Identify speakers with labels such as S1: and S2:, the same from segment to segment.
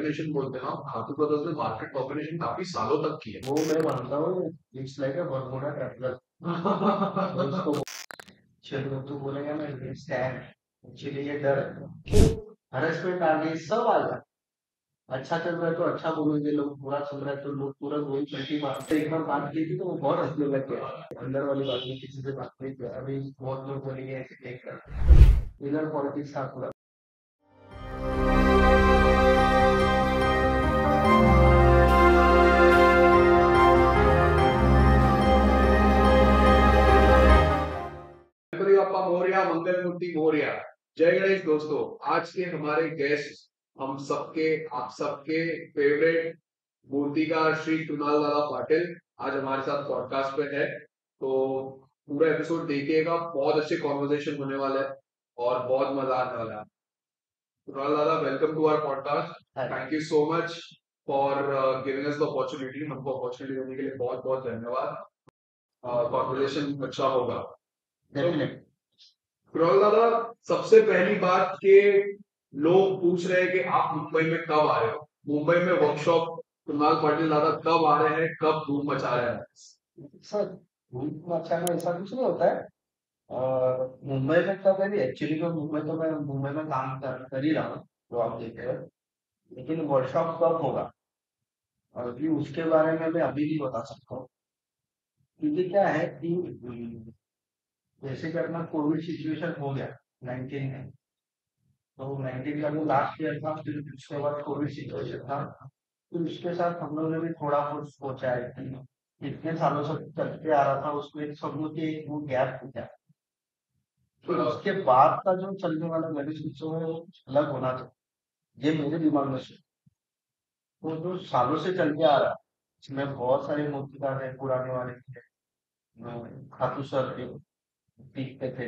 S1: Domination बोलते हैं ना, धातु ब्रदर्स ने मार्केट डॉमिनेशन काफी सालों तक की है।
S2: वो मैं मानता हूँ, इट्स लाइक अ बरमूडा ट्रैपलर। उसको चलो तू बोलेगा ना ये स्टैंड, एक्चुअली ये डर है। क्यों? हरेसमेंट आ गई, सब आ गया। अच्छा चल रहा है तो अच्छा बोलेंगे लोग, बुरा चल रहा है तो लोग पूरा वही पलटी मारते। एक बार बात की थी तो वो बहुत हंसने लग गया, अंदर वाली बात में किसी से बात नहीं किया। अभी बहुत लोग बोलेंगे ऐसे देख कर इधर पॉलिटिक्स था पूरा।
S1: गणपति बप्पा मोरया, मंगल मूर्ति मोरया। जय गणेश दोस्तों। आज के हमारे गेस्ट हम सबके, आप सबके फेवरेट मूर्तिकार श्री कृणाल दादा पाटिल आज हमारे साथ पॉडकास्ट पे है। तो पूरा एपिसोड देखिएगा, बहुत अच्छे कॉन्वर्सेशन होने वाला है और बहुत मजा आने वाला है। कृणाल दादा, welcome to our podcast. Thank you so much for giving us the opportunity. हमको अपॉर्चुनिटी देने के लिए बहुत बहुत धन्यवाद। कॉन्वर्सेशन अच्छा होगा।
S2: डेफिनेट।
S1: कृणाल दादा, सबसे पहली बात के लोग पूछ रहे हैं कि आप मुंबई में कब आ रहे हो, मुंबई में वर्कशॉप कृणाल पाटिल दादा कब आ रहे हैं, कब धूम मचा रहे हैं?
S2: सर धूप मचाना ऐसा कुछ नहीं होता है। मुंबई में कब है, एक्चुअली तो मुंबई तो मैं मुंबई में काम कर ही रहा हूँ, तो आप देख रहे हो। लेकिन वर्कशॉप कब होगा अभी उसके बारे में मैं अभी नहीं बता सकता हूँ। क्योंकि क्या है कि जैसे कि अपना कोविड सिचुएशन हो गया 19 में, तो 19 का जो लास्ट ईयर था, फिर उसके बाद कोविड सिचुएशन था। तो उसके साथ हम लोगों ने भी थोड़ा कुछ सोचा है कि इतने सालों से चलते आ रहा था, उसमें एक सब लोग की एक वो गैप हो गया। फिर उसके बाद का जो चलने वाला गणेश उत्सव है वो कुछ अलग होना चाहिए, ये मेरे दिमाग में से। वो जो सालों से चल के आ रहा है, इसमें बहुत सारे मूर्तिकार हैं पुराने वाले थे। खाटू सर थे, पीक पे थे।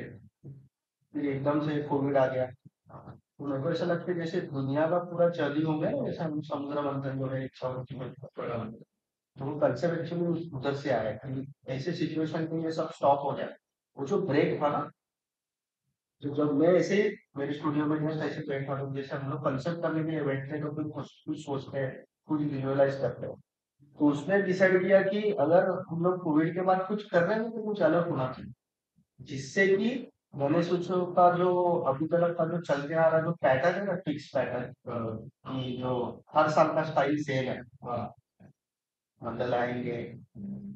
S2: फिर एकदम से कोविड आ गया, तो मेरे को ऐसा लगता है जैसे दुनिया का पूरा चल ही हो गया ना, जैसे हम समुद्र मंथन जो है इच्छा होती है। तो वो कंसेप्ट एक्चुअली उधर से आया कि ऐसे सिचुएशन में ये सब स्टॉप हो जाए। वो जो ब्रेक था ना, तो जब मैं ऐसे मेरे स्टूडियो में जैसे ऐसे बैठा हूँ, जैसे हम लोग कंसेप्ट करने के लिए बैठते हैं तो फिर कुछ कुछ सोचते हैं, कुछ विजुअलाइज करते हैं। तो उसने डिसाइड किया कि अगर हम लोग कोविड के बाद कुछ कर रहे हैं तो कुछ अलग होना चाहिए, जिससे कि गणेश उत्सव का जो अभी तक का जो चल के आ रहा जो पैटर्न है ना, फिक्स पैटर्न, कि जो हर साल का स्टाइल सेम है, मतलब आएंगे,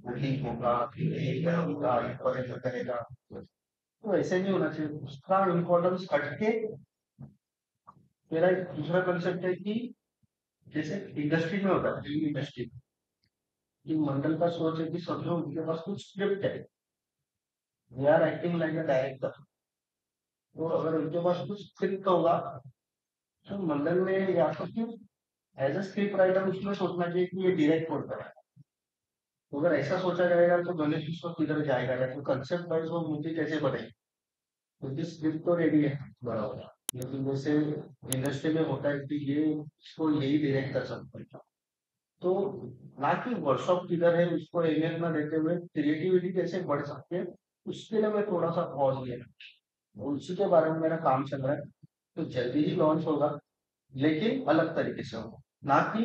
S2: वही होगा, यही होगा, ये करेगा करेगा। तो ऐसे नहीं होना चाहिए, उसका इम्पोर्टेंस हटके मेरा एक दूसरा कंसेप्ट है कि जैसे इंडस्ट्री में होता है, फिल्म इंडस्ट्री की मंडल का सोच है कि सब लोग उनके पास कुछ स्क्रिप्ट है, they are acting like a director. तो अगर उनके पास कुछ स्क्रिप्ट होगा तो मंडल में या तो फिर एज अ स्क्रिप्ट राइटर उसमें सोचना चाहिए कि ये डायरेक्ट कौन करेगा। तो अगर ऐसा सोचा जाएगा तो गणेश उत्सव किधर जाएगा, या तो कंसेप्ट वाइज वो मूवी कैसे बनेगी, क्योंकि स्क्रिप्ट तो रेडी है बराबर, लेकिन जैसे इंडस्ट्री में होता है कि ये इसको यही डायरेक्ट कर सकता है। तो ना कि वर्कशॉप किधर है उसको अहमियत न देते हुए क्रिएटिविटी कैसे बढ़ सकती है, उसके लिए मैं थोड़ा सा पॉज लिया, और उसी के बारे में मेरा काम चल रहा है। तो जल्दी ही लॉन्च होगा, लेकिन अलग तरीके से होगा। ना कि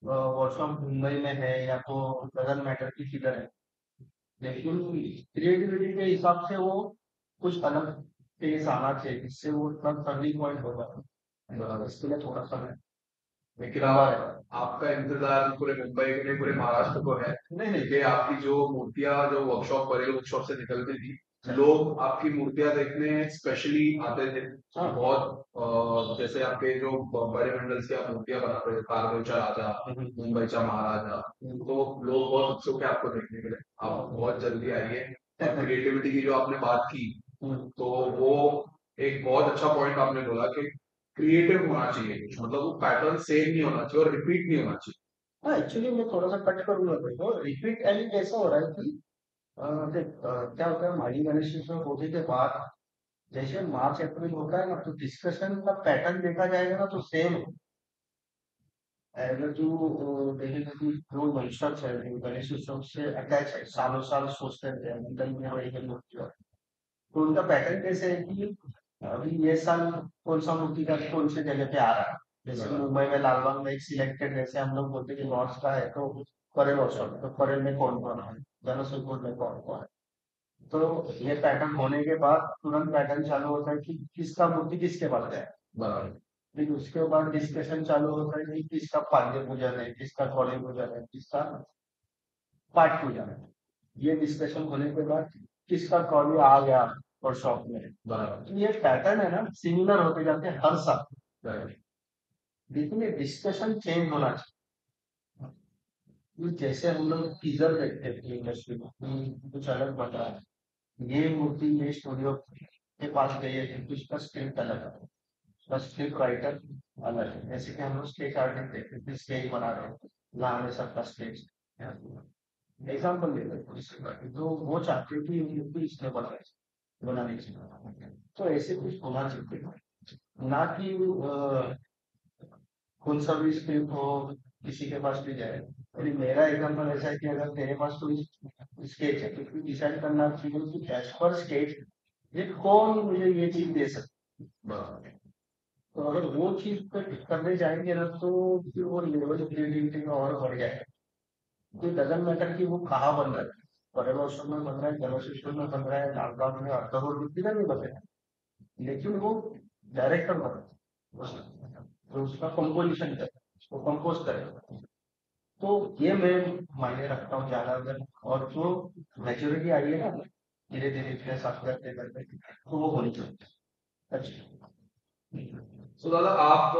S2: वर्कशॉप मुंबई में है या तो डजन मैटर की किधर है, लेकिन क्रिएटिविटी के हिसाब से वो कुछ अलग फेस आना चाहिए, जिससे वो इतना टर्निंग पॉइंट होगा। इसके लिए थोड़ा सा
S1: लेकिन
S2: लंबा रहेगा।
S1: आपका इंतजार पूरे मुंबई के लिए, पूरे महाराष्ट्र को है।
S2: नहीं नहीं,
S1: देखिए, आपकी जो मूर्तियां जो वर्कशॉप परेल वर्कशॉप से निकलती थी, लोग आपकी मूर्तियां देखने स्पेशली आते थे।
S2: हाँ
S1: बहुत जैसे आपके जो बड़े मंडल से आप मूर्तियां बना रहे थे, कारगिलचा राजा, मुंबईचा महाराजा, तो लोग बहुत उत्सुक है आपको देखने के लिए। आप बहुत जल्दी आइए। और क्रिएटिविटी की जो आपने बात की, तो वो एक बहुत अच्छा पॉइंट आपने बोला कि क्रिएटिव होना चाहिए कुछ, मतलब वो पैटर्न सेम नहीं होना चाहिए और रिपीट नहीं होना चाहिए। हाँ,
S2: एक्चुअली मैं थोड़ा सा कट करूंगा तो रिपीट एंड कैसा हो रहा है कि देख, क्या होता है हमारी गणेश उत्सव होने के बाद जैसे मार्च अप्रैल होता है ना, तो डिस्कशन का पैटर्न देखा जाएगा ना तो सेम है। अगर जो देखेगा कि जो मंस्टर्स है जो गणेश उत्सव से अटैच है, सालों साल सोचते रहते हैं मंडल में वही मूर्ति है। तो उनका पैटर्न कैसे है कि अभी ये साल कौन सा मूर्ति का कौन से जगह पे आ रहा है, जैसे
S1: बराबर
S2: मुंबई में लालबाग में एक सिलेक्टेड, जैसे हम लोग बोलते हैं कि नॉर्थ का है तो फॉरेन वर्कशॉप, तो फॉरेन में कौन कौन है, जमशेदपुर में कौन कौन है। तो ये पैटर्न होने के बाद तुरंत पैटर्न चालू होता है कि किसका मूर्ति किसके पास है।
S1: बराबर
S2: फिर उसके बाद डिस्कशन चालू होता है कि किसका पाद्य पूजन है, किसका कौड़ी पूजन है, किसका पाठ पूजन है। ये डिस्कशन होने के बाद किसका कौड़ी आ गया वर्कशॉप में।
S1: बराबर
S2: तो ये पैटर्न है ना, सिमिलर होते जाते हैं हर साल,
S1: राइट
S2: लेकिन ये डिस्कशन चेंज होना चाहिए। ये जैसे हम लोग टीजर देखते थे इंडस्ट्री में कि कुछ अलग बन रहा है, ये मूर्ति ये स्टूडियो के पास गई है क्योंकि उसका स्क्रिप्ट अलग है, उसका स्क्रिप्ट राइटर अलग है। जैसे कि हम लोग स्केच आर्टिस्ट देखते थे, स्केच बना रहे हैं, जहाँ में सबका स्केच एग्जाम्पल ले लेते हैं, तो वो चाहते हैं कि ये मूर्ति इसने बनानी चाहिए। तो ऐसे कुछ होना चाहिए, ना कि कौन सा भी स्क्रिप्ट हो किसी के पास भी जाए। अरे मेरा एग्जाम्पल ऐसा है कि अगर तेरे पास कोई स्केच है तो डिसाइड करना चाहिए कि एज पर स्केच ये कौन मुझे ये चीज दे सकता
S1: बराबर
S2: है। तो अगर वो चीज पे करने जाएंगे ना तो फिर वो लेवल क्रिएटिविटी का और बढ़ जाएगा। तो डजन मैटर कि वो कहाँ बन रहा है, पर्यवेक्षण में बन रहा है, जलशिस्टर में बन रहा है, लालबाग में अर्थात किधर नहीं बन रहा है, लेकिन वो डायरेक्टर बन रहा है, तो उसका कंपोजिशन करे, उसको कंपोज करेगा। तो ये मैं मायने रखता हूँ ज्यादा अगर, और जो मेच्योरिटी आई है ना धीरे धीरे इतने साथ करते करते, तो वो होनी चाहिए। अच्छा।
S1: सो दादा आप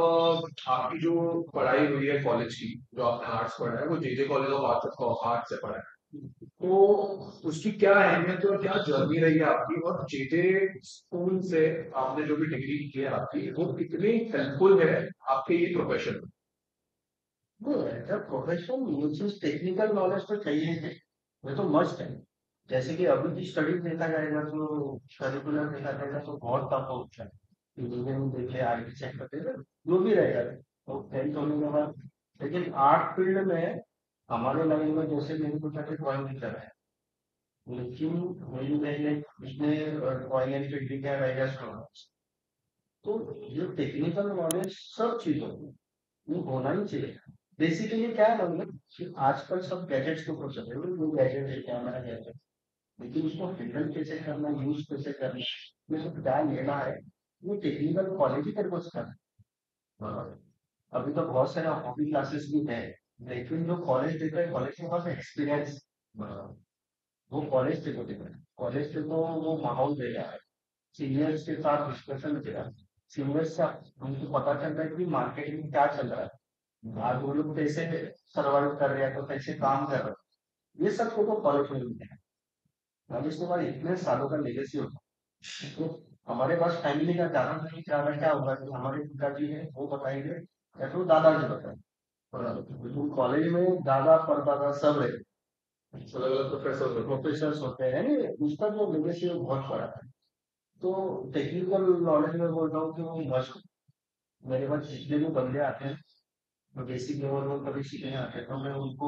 S1: आपकी जो पढ़ाई हुई है कॉलेज की, जो आपने आर्ट्स पढ़ा है वो जेजे कॉलेज ऑफ आर्ट से पढ़ा है, तो उसकी क्या अहमियत और क्या जर्नी रही है आपकी, और जेजे स्कूल से आपने जो भी डिग्री की है आपकी वो कितनी हेल्पफुल है आपके ये प्रोफेशन में।
S2: प्रोफेशन ये चीज टेक्निकल नॉलेज तो चाहिए ही, ये तो मस्ट है। जैसे कि अभी की स्टडी देखा जाएगा तो करिकुलर देखा जाएगा तो बहुत टफ होता है, इंजीनियरिंग देखे, आईटी सेक्टर देखे, जो भी रहेगा तो 10th होने के बाद। लेकिन आर्ट फील्ड में हमारे लाइन में जैसे मेरी कुछ ड्राइंग नहीं कर रहा है, लेकिन मेरी लाइन उसने ड्राइंग एंड पेंटिंग का रहेगा स्टूडेंट। तो ये टेक्निकल नॉलेज सब चीजों में ये होना ही चाहिए। बेसिकली क्या है मतलब कि आजकल सब गैजेट्स के ऊपर चल रहे हैं, वो गैजेट है, कैमरा गैजेट, लेकिन उसको हैंडल कैसे करना, यूज कैसे करना, ये सब क्या लेना है, वो टेक्निकल क्वालिटी तेरे को सिखाना। अभी तो बहुत सारे हॉबी क्लासेस भी है, लेकिन जो कॉलेज देता है, कॉलेज के पास एक्सपीरियंस, वो कॉलेज से को देता है, कॉलेज से तो वो माहौल दे रहा है, सीनियर्स के साथ डिस्कशन दे रहा है, सीनियर्स से उनको पता चल रहा है कि मार्केट में क्या चल रहा है, आज वो लोग कैसे सर्वाइव कर रहे हैं, तो कैसे काम कर रहे हैं, ये सब को तो कॉलेज में मिलते हैं। कॉलेज के बाद इतने सालों का लेगेसी होता है। तो हमारे पास फैमिली का ज्यादा नहीं, ज्यादा क्या होगा कि हमारे पिताजी है वो बताएंगे या फिर दादाजी बताएंगे, तो कॉलेज में दादा परदादा सब रहे,
S1: अलग अलग प्रोफेसर होते हैं।
S2: प्रोफेसर होते हैं, यानी उसका जो लेगेसी है वो बहुत बड़ा है। तो टेक्निकल नॉलेज में बोल रहा हूँ कि वो मस्ट, मेरे पास जितने भी बंदे आते हैं तो बेसिक लेवल में कभी सीखने आते हैं तो मैं उनको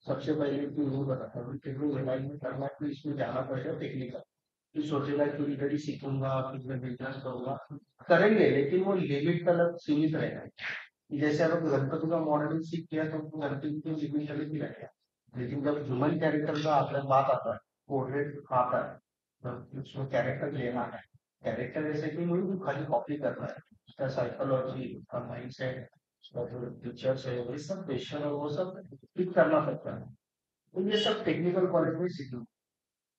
S2: सबसे पहले तो यही बताता हूँ टेक्निकल लाइन में करना है तो इसमें जाना पड़ेगा टेक्निकल। फिर सोचेगा कि इधर ही सीखूंगा फिर मैं बिजनेस करूंगा, करेंगे लेकिन वो लिमिट तक सीमित रहेगा। जैसे अगर गणपति का मॉडलिंग सीख लिया तो गणपति की लिमिट तक ही रहेगा, लेकिन जब ह्यूमन कैरेक्टर का आपका बात आता है, पोर्ट्रेट आता है, तो उसमें कैरेक्टर लेना है, कैरेक्टर ऐसे कि मुझे खाली कॉपी करना है, उसका साइकोलॉजी, उसका माइंड सेट, उसका जो फीचर्स है ये सब क्वेश्चन और वो सब ठीक करना पड़ता है। तो ये सब टेक्निकल कॉलेज में सीखना,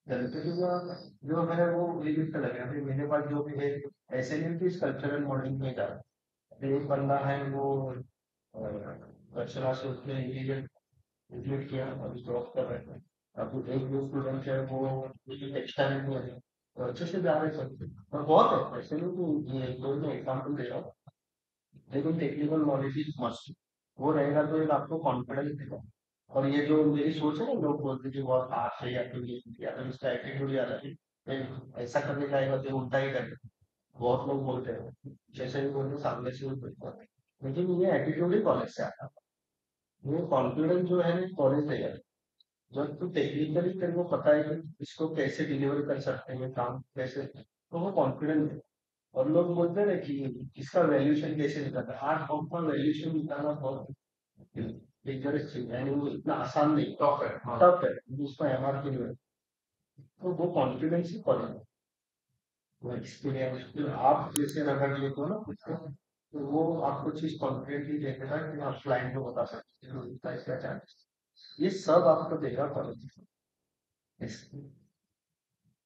S2: गणपति का जो है वो लिमिट का लगेगा, फिर मेरे पास जो भी है ऐसे नहीं कि स्कल्पचरल मॉडलिंग में जा रहा है। एक बंदा है वो रचना से उसने इंटीरियर कंप्लीट किया, अभी जॉब कर रहे हैं। अब एक जो स्टूडेंट है वो टेक्सटाइल में है, तो अच्छे से जा रहे हैं सब, और बहुत है ऐसे नहीं कि ये कोई मैं एग्जाम्पल दे रहा हूँ, लेकिन टेक्निकल नॉलेज इज मस्ट, वो रहेगा तो एक आपको कॉन्फिडेंस देगा। और ये जो मेरी सोच है ना, लोग बोलते हैं कि बहुत हार्श है या फिर इसका एटीट्यूड ज्यादा है, ऐसा करने जाएगा तो उल्टा ही करेगा, बहुत लोग बोलते हैं, जैसे भी बोलते हैं सामने से भी बोलते हैं, लेकिन ये एटीट्यूड ही कॉलेज से आता है। वो कॉन्फिडेंस जो है कॉलेज से आता है। जब तू टेक्निकली तेरे को पता है कि इसको कैसे डिलीवर कर सकते हैं काम कैसे, तो वो कॉन्फिडेंस है। और लोग बोलते हैं ना कि इसका वैल्यूएशन कैसे निकालना है। आर्ट फॉर्म का वैल्यूएशन निकालना बहुत डेंजरस चीज है, यानी वो इतना आसान नहीं,
S1: टफ है, हाँ।
S2: टफ है, उसका एमआरपी है। तो वो कॉन्फिडेंस ही पड़ेगा, वो एक्सपीरियंस आप जैसे अगर लेते हो ना खुद को, तो वो आपको चीज कॉन्फिडेंटली देखेगा कि आप क्लाइंट को बता सकते हो इसका इसका चांस, ये सब आपको देगा कॉलेज।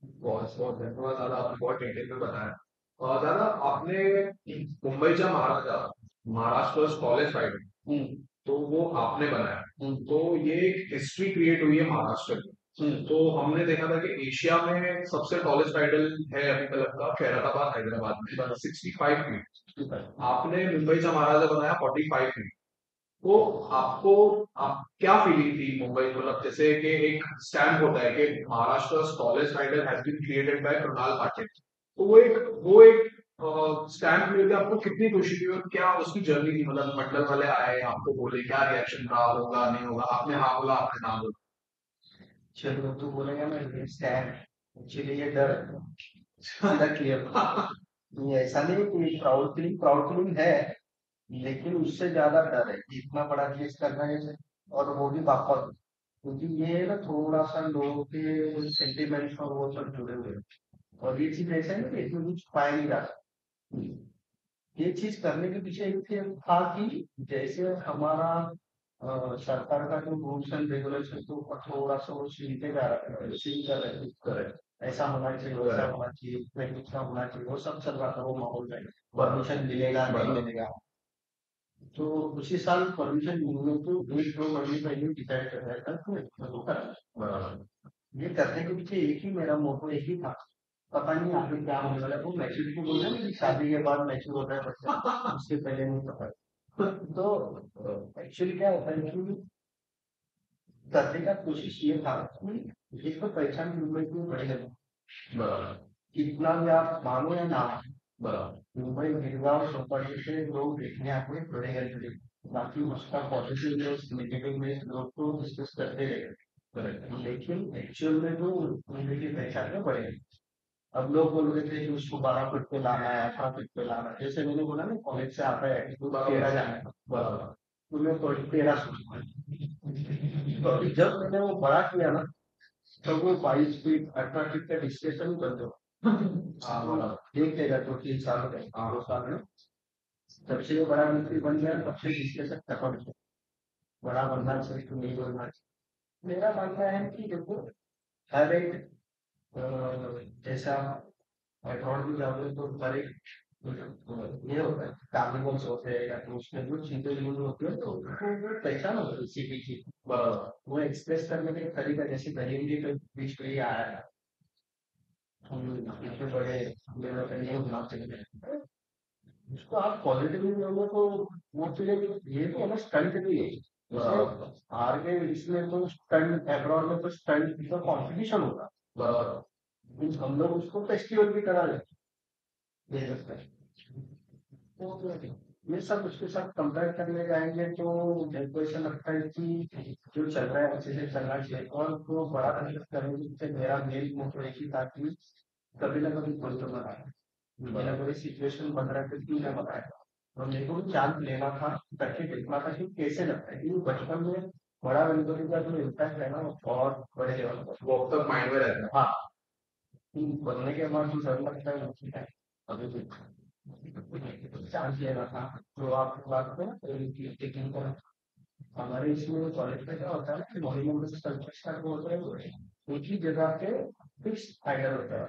S1: बहुत बहुत धन्यवाद दादा, आपने बहुत डिटेल में बताया। और दादा, आपने मुंबईचा महाराजा, महाराष्ट्र कॉलेज फाइटर, तो वो आपने बनाया, तो ये एक हिस्ट्री क्रिएट हुई है महाराष्ट्र की। तो हमने देखा था कि एशिया में सबसे टॉलेस्ट आइडल है अभी तक का खैरताबाद हैदराबाद में 65 फीट, आपने मुंबई का महाराजा बनाया 45 फीट। तो आपको आप क्या फीलिंग थी मुंबई, मतलब जैसे कि एक स्टैम्प होता है कि Maharashtra tallest idol has been created by Krunal Patil, तो वो एक स्टैम्प मिल के आपको कितनी खुशी थी और क्या उसकी जर्नी थी, मतलब मंडल वाले आए आपको बोले क्या रिएक्शन रहा, होगा नहीं होगा, आपने हाँ बोला आपने ना बोला?
S2: चलो तो बोलेगा ना ये स्टैंड, एक्चुअली ये डर है क्लियर। ये ऐसा नहीं कि प्राउड फीलिंग है, लेकिन उससे ज्यादा डर है कि इतना बड़ा केस करना है, और वो भी वापस, क्योंकि ये ना थोड़ा सा लोगों के सेंटिमेंट्स और वो सब जुड़े हुए हैं। और ये चीज ऐसा है ना कि इसमें कुछ पाया नहीं जा सकता। ये चीज करने के पीछे एक था कि जैसे हमारा सरकार का जो रूल्स एंड रेगुलेशन के ऊपर थोड़ा सा वो सीखते जा रहा है, सीख कर रहे हैं,
S1: करेक्ट।
S2: ऐसा होना चाहिए वैसा होना चाहिए, ट्रेनिंग का होना चाहिए, वो सब चल रहा था वो माहौल में, परमिशन मिलेगा नहीं मिलेगा। तो उसी साल परमिशन मिलने को 1-2 महीने पहले डिसाइड कर रहा था कि इसको करना है। ये करने के पीछे एक ही मेरा मोटो एक ही था, पता नहीं आगे क्या होने वाला है। वो मैच्योरिटी बोल रहे हैं ना कि शादी के बाद मैच्योर होता है बच्चा, उससे पहले नहीं पता। तो एक्चुअली क्या होता है कि करने का कोशिश ये था कि एक तो पहचान मुंबई की बढ़ेगा,
S1: बराबर।
S2: कितना भी आप मानो या ना मानो, बराबर मुंबई गिरगांव चौपाटी से लोग देखने आते हैं बढ़ेगा जरूर। बाकी उसका पॉजिटिव न्यूज नेगेटिव न्यूज लोग तो डिस्कस करते रहेंगे, लेकिन एक्चुअल में तो मुंबई की पहचान में बढ़ेगी। अब लोग बोल रहे थे कि उसको 12 फुट पे लाना है, 18 फुट पे लाना है, जैसे मैंने बोला ना कॉलेज से आता है तो 13 जाना है, बराबर, तो मैं तो 13 सोचता हूँ। तो अभी जब मैंने वो बड़ा किया ना, तो वो 22 फीट 18 फीट का डिस्कशन कर दो, देख लेगा 2-3 साल में, 2 साल में जब से वो बड़ा मंत्री बन गया तब से डिस्कशन खत्म हो, बड़ा बनना चाहिए तो नहीं बनना चाहिए। मेरा मानना है कि देखो हर एक जैसा अब्रॉड भी जाओगे तो हर एक ये होता है, कार्निवल्स होते हैं या तो उसमें जो चीजें यूज होती है तो वो पहचान होती है किसी की, वो एक्सप्रेस करने का एक तरीका, जैसे दहीहंडी के बीच में ही आया है, हम इतने बड़े लेवल पे नहीं होना चाहिए, उसको आप पॉजिटिव लोगों को वो चीजें, ये तो है ना स्टंट भी है, जैसे आगे इसमें तो स्टंट अब्रॉड में तो स्टंट का कॉम्पिटिशन होगा, मीन्स हम लोग उसको फेस्टिवल भी करा लेते हैं। तो ये सब उसके साथ कंपेयर करने जाएंगे तो मेरे को ऐसा लगता है कि जो चल रहा है अच्छे से चलना चाहिए, और तो बड़ा मेहनत करने के पीछे मेरा मेन मोटो एक ही था कि कभी ना कभी कोई तो बनाए, मेरा कोई सिचुएशन बन रहा है तो क्यों ना बनाए, और मेरे को भी चांस लेना था, करके देखना था कि कैसे लगता है, क्योंकि बचपन में बड़ा रंगोली का जो इम्पैक्ट है ना वो बहुत बड़े लेवल पर
S1: वो अब तक माइंड में रहता है।
S2: हाँ, बनने के बाद जो डर लगता है वो है अभी भी चांस लेना था। तो आप बात करें टेकिंग पर, हमारे इसमें कॉलेज में क्या होता है कि मॉर्निंग में स्ट्रक्चर को होता है, एक ही जगह पे फिक्स आइडल होता है,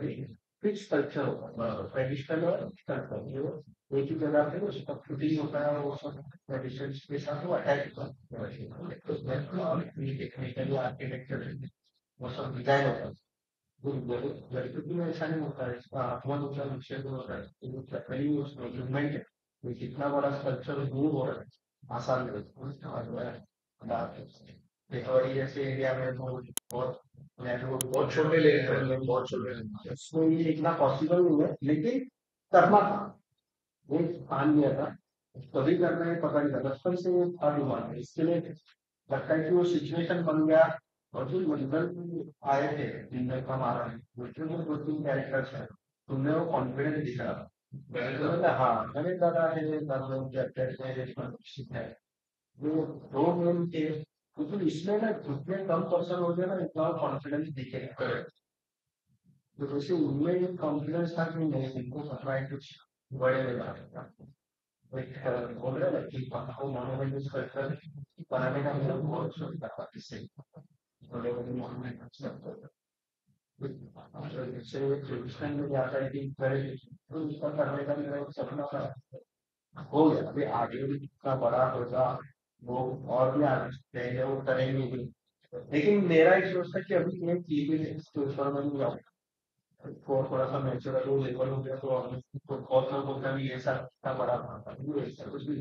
S2: फिक्स कल्चर होता है, ट्रेडिशनल और कल्चर एक ही जगह पे उसका फिटिंग होता है, वो सब ट्रेडिशन के साथ वो अटैच होता है, टेक्निकली आर्किटेक्चर वो सब डिजाइन होता है। लड़कियों में ऐसा नहीं होता है, इसका आत्मा दूसरा लक्ष्य जो होता है, पहली मूवमेंट है, तो कितना बड़ा स्ट्रक्चर मूव हो रहा है, आसान रिकवरी जैसे एरिया में तो बहुत
S1: बहुत छोटे ले रहे हैं, बहुत छोटे ले रहे हैं।
S2: उसमें ये इतना पॉसिबल नहीं है, लेकिन करना था, वो ठान लिया था, कभी करना है पता नहीं था, बचपन से वो था डिमांड, इसके लिए लगता है कि वो सिचुएशन बन गया। और जो मंडल आए थे जिनमें कम आ रहा है उसमें जो 2-3 कैरेक्टर्स है, उनमें वो कॉन्फिडेंस दिख रहा था, हाँ मैंने दादा है दादा है वो दो मेन थे क्योंकि इसमें ना जितने कम पर्सन हो गए ना इतना कॉन्फिडेंस दिखेगा तो जैसे उनमें एक कॉन्फिडेंस था कि नहीं इनको करना है कुछ बड़े में जाएगा बोल रहे ना कि हमको मोनोमेंट कर बनाने का मेरा बहुत शौक था इससे बड़े बड़े मोनोमेंट जैसे ट्रेडिशनल में आता है कि करे तो उसका करने का मेरा एक सपना था हो गया अभी आगे भी कितना बड़ा होगा वो और भी आगे चाहिए वो करेंगे भी लेकिन मेरा एक सोच था कि अभी मैं की भी स्टोर में नहीं जाऊँ तो थोड़ा सा नेचुरल लेवल हो गया तो तो बहुत लोगों का भी ऐसा इतना बड़ा था नहीं, ऐसा कुछ भी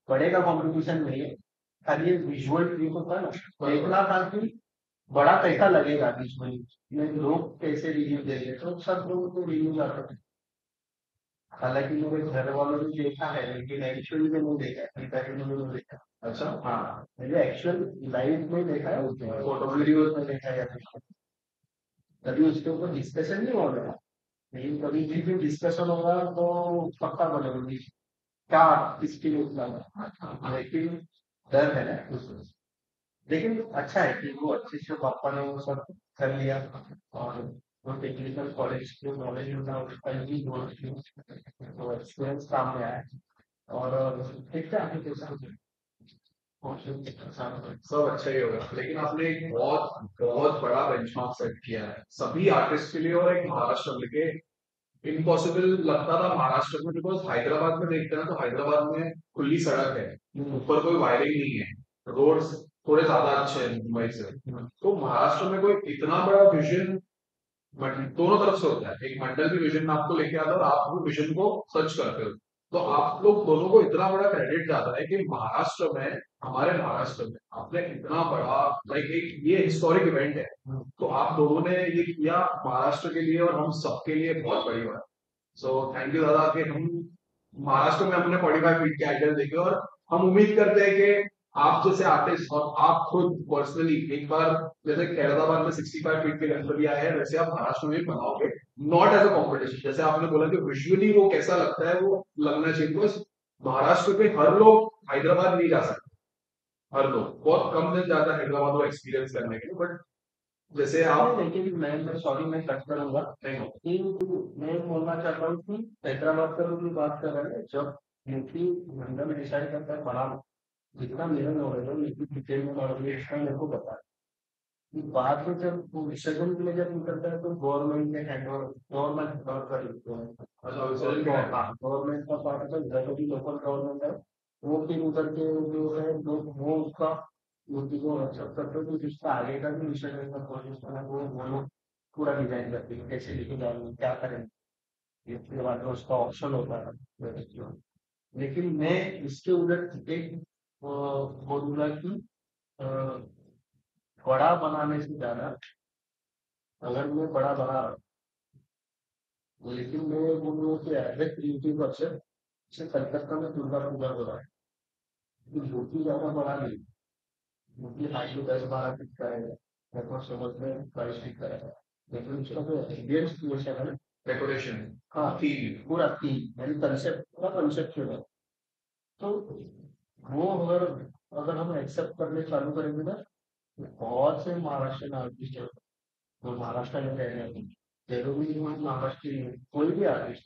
S2: बड़े का कॉम्पिटिशन नहीं है खाली ये विजुअल ट्रिक होता है ना देखना था कि बड़ा कैसा लगेगा विजुअली में लोग कैसे रिव्यू देंगे तो सब लोगों को रिव्यू आता है हालांकि मेरे घर वालों ने देखा है लेकिन एक्चुअली में नहीं देखा फीडबैक में नहीं देखा
S1: अच्छा।
S2: हाँ मैंने एक्चुअल लाइव में देखा है फोटो वीडियोज में देखा है कभी उसके ऊपर डिस्कशन नहीं हो रहा लेकिन कभी भी डिस्कशन होगा तो पक्का बोलेंगे क्या किसके लिए उतना लेकिन डर है ना उसमें लेकिन अच्छा है कि वो अच्छे से पापा ने वो सब कर लिया और वो टेक्निकल कॉलेज के नॉलेज होना उसका ही तो एक्सपीरियंस काम में आया और देखते हैं आगे कैसा होता है
S1: सब अच्छा ही होगा, लेकिन आपने एक बहुत बहुत बड़ा बेंचमार्क सेट किया है सभी आर्टिस्ट के लिए और एक महाराष्ट्र में के इम्पॉसिबल लगता था महाराष्ट्र में, बिकॉज हैदराबाद में देखते हैं ना तो हैदराबाद में खुली सड़क है, ऊपर कोई वायरिंग नहीं है, रोड्स थोड़े ज्यादा अच्छे हैं मुंबई से। तो महाराष्ट्र में कोई इतना बड़ा विजन दोनों तरफ से होता है, एक मंडल भी विजन आपको लेके आता है और आप वो विजन को सर्च करते हो। तो आप लोग दोनों को इतना बड़ा क्रेडिट जाता है कि महाराष्ट्र में, हमारे महाराष्ट्र में आपने इतना बड़ा, लाइक एक ये हिस्टोरिक इवेंट है, तो आप लोगों ने ये किया महाराष्ट्र के लिए और हम सबके लिए बहुत बड़ी बात। सो थैंक यू दादा कि हम महाराष्ट्र में हमने 45 फीट के आइडल देखे, और हम उम्मीद करते हैं कि आप जैसे आर्टिस्ट और आप खुद पर्सनली एक बार जैसे हैदराबाद में 65 फीट के गणपति आए हैं वैसे आप महाराष्ट्र में भी बनाओगे, नॉट एज अ कॉम्पिटिशन। जैसे आपने बोला कि विजुअली वो कैसा लगता है वो लगना चाहिए, बिकॉज महाराष्ट्र पे हर लोग हैदराबाद नहीं जा सकते, हर लोग बहुत कम दिन जाता है हैदराबाद वो एक्सपीरियंस करने के लिए, बट जैसे आप
S2: लेकिन मैं सॉरी मैं कट करूंगा कि मैं बोलना चाहता हूँ कि हैदराबाद का भी बात कर रहे हैं जब यूपी मंडल में डिसाइड करता है बड़ा जितना मेरा नॉलेज है यूपी क्रिकेट में नॉलेज इसका मेरे को पता है कि बाद में जब वो विसर्जन के लिए जब निकलता है तो गवर्नमेंट ने गवर्नमेंट हैंडओवर कर देते हैं
S1: अच्छा विसर्जन के टाइम
S2: हाँ गवर्नमेंट का पार्ट है इधर भी लोकल गवर्नमेंट है वो फिर उधर के जो है लोग वो उसका मूर्ति को एक्सेप्ट करते हैं तो जिसका आगे का भी विसर्जन का प्रोसेस है वो लोग पूरा डिजाइन करते हैं कैसे लेके जाएंगे क्या करेंगे इसके बाद में उसका ऑप्शन होता है लेकिन मैं इसके उधर एक बोलूंगा कि अ, बड़ा बनाने से ज्यादा अगर मैं बड़ा बना रहा हूँ लेकिन मैं बोलूँ कि एज ए क्रिएटिव पर्सन जैसे कलकत्ता में दुर्गा पूजा हो रहा है तो मूर्ति ज्यादा बड़ा नहीं मूर्ति हाइट में 10-12 फीट का है लगभग समझ में 22 फीट का है लेकिन उसका जो एम्बियंस क्रिएशन है
S1: डेकोरेशन
S2: हाँ
S1: थीम।
S2: पूरा थीम यानी कंसेप्ट पूरा कंसेप्चुअल है तो वो अगर हम एक्सेप्ट करने चालू करेंगे ना तो बहुत से महाराष्ट्र आर्टिस्ट है जो महाराष्ट्र में रह रहे हैं तेलुगु में महाराष्ट्र कोई भी आर्टिस्ट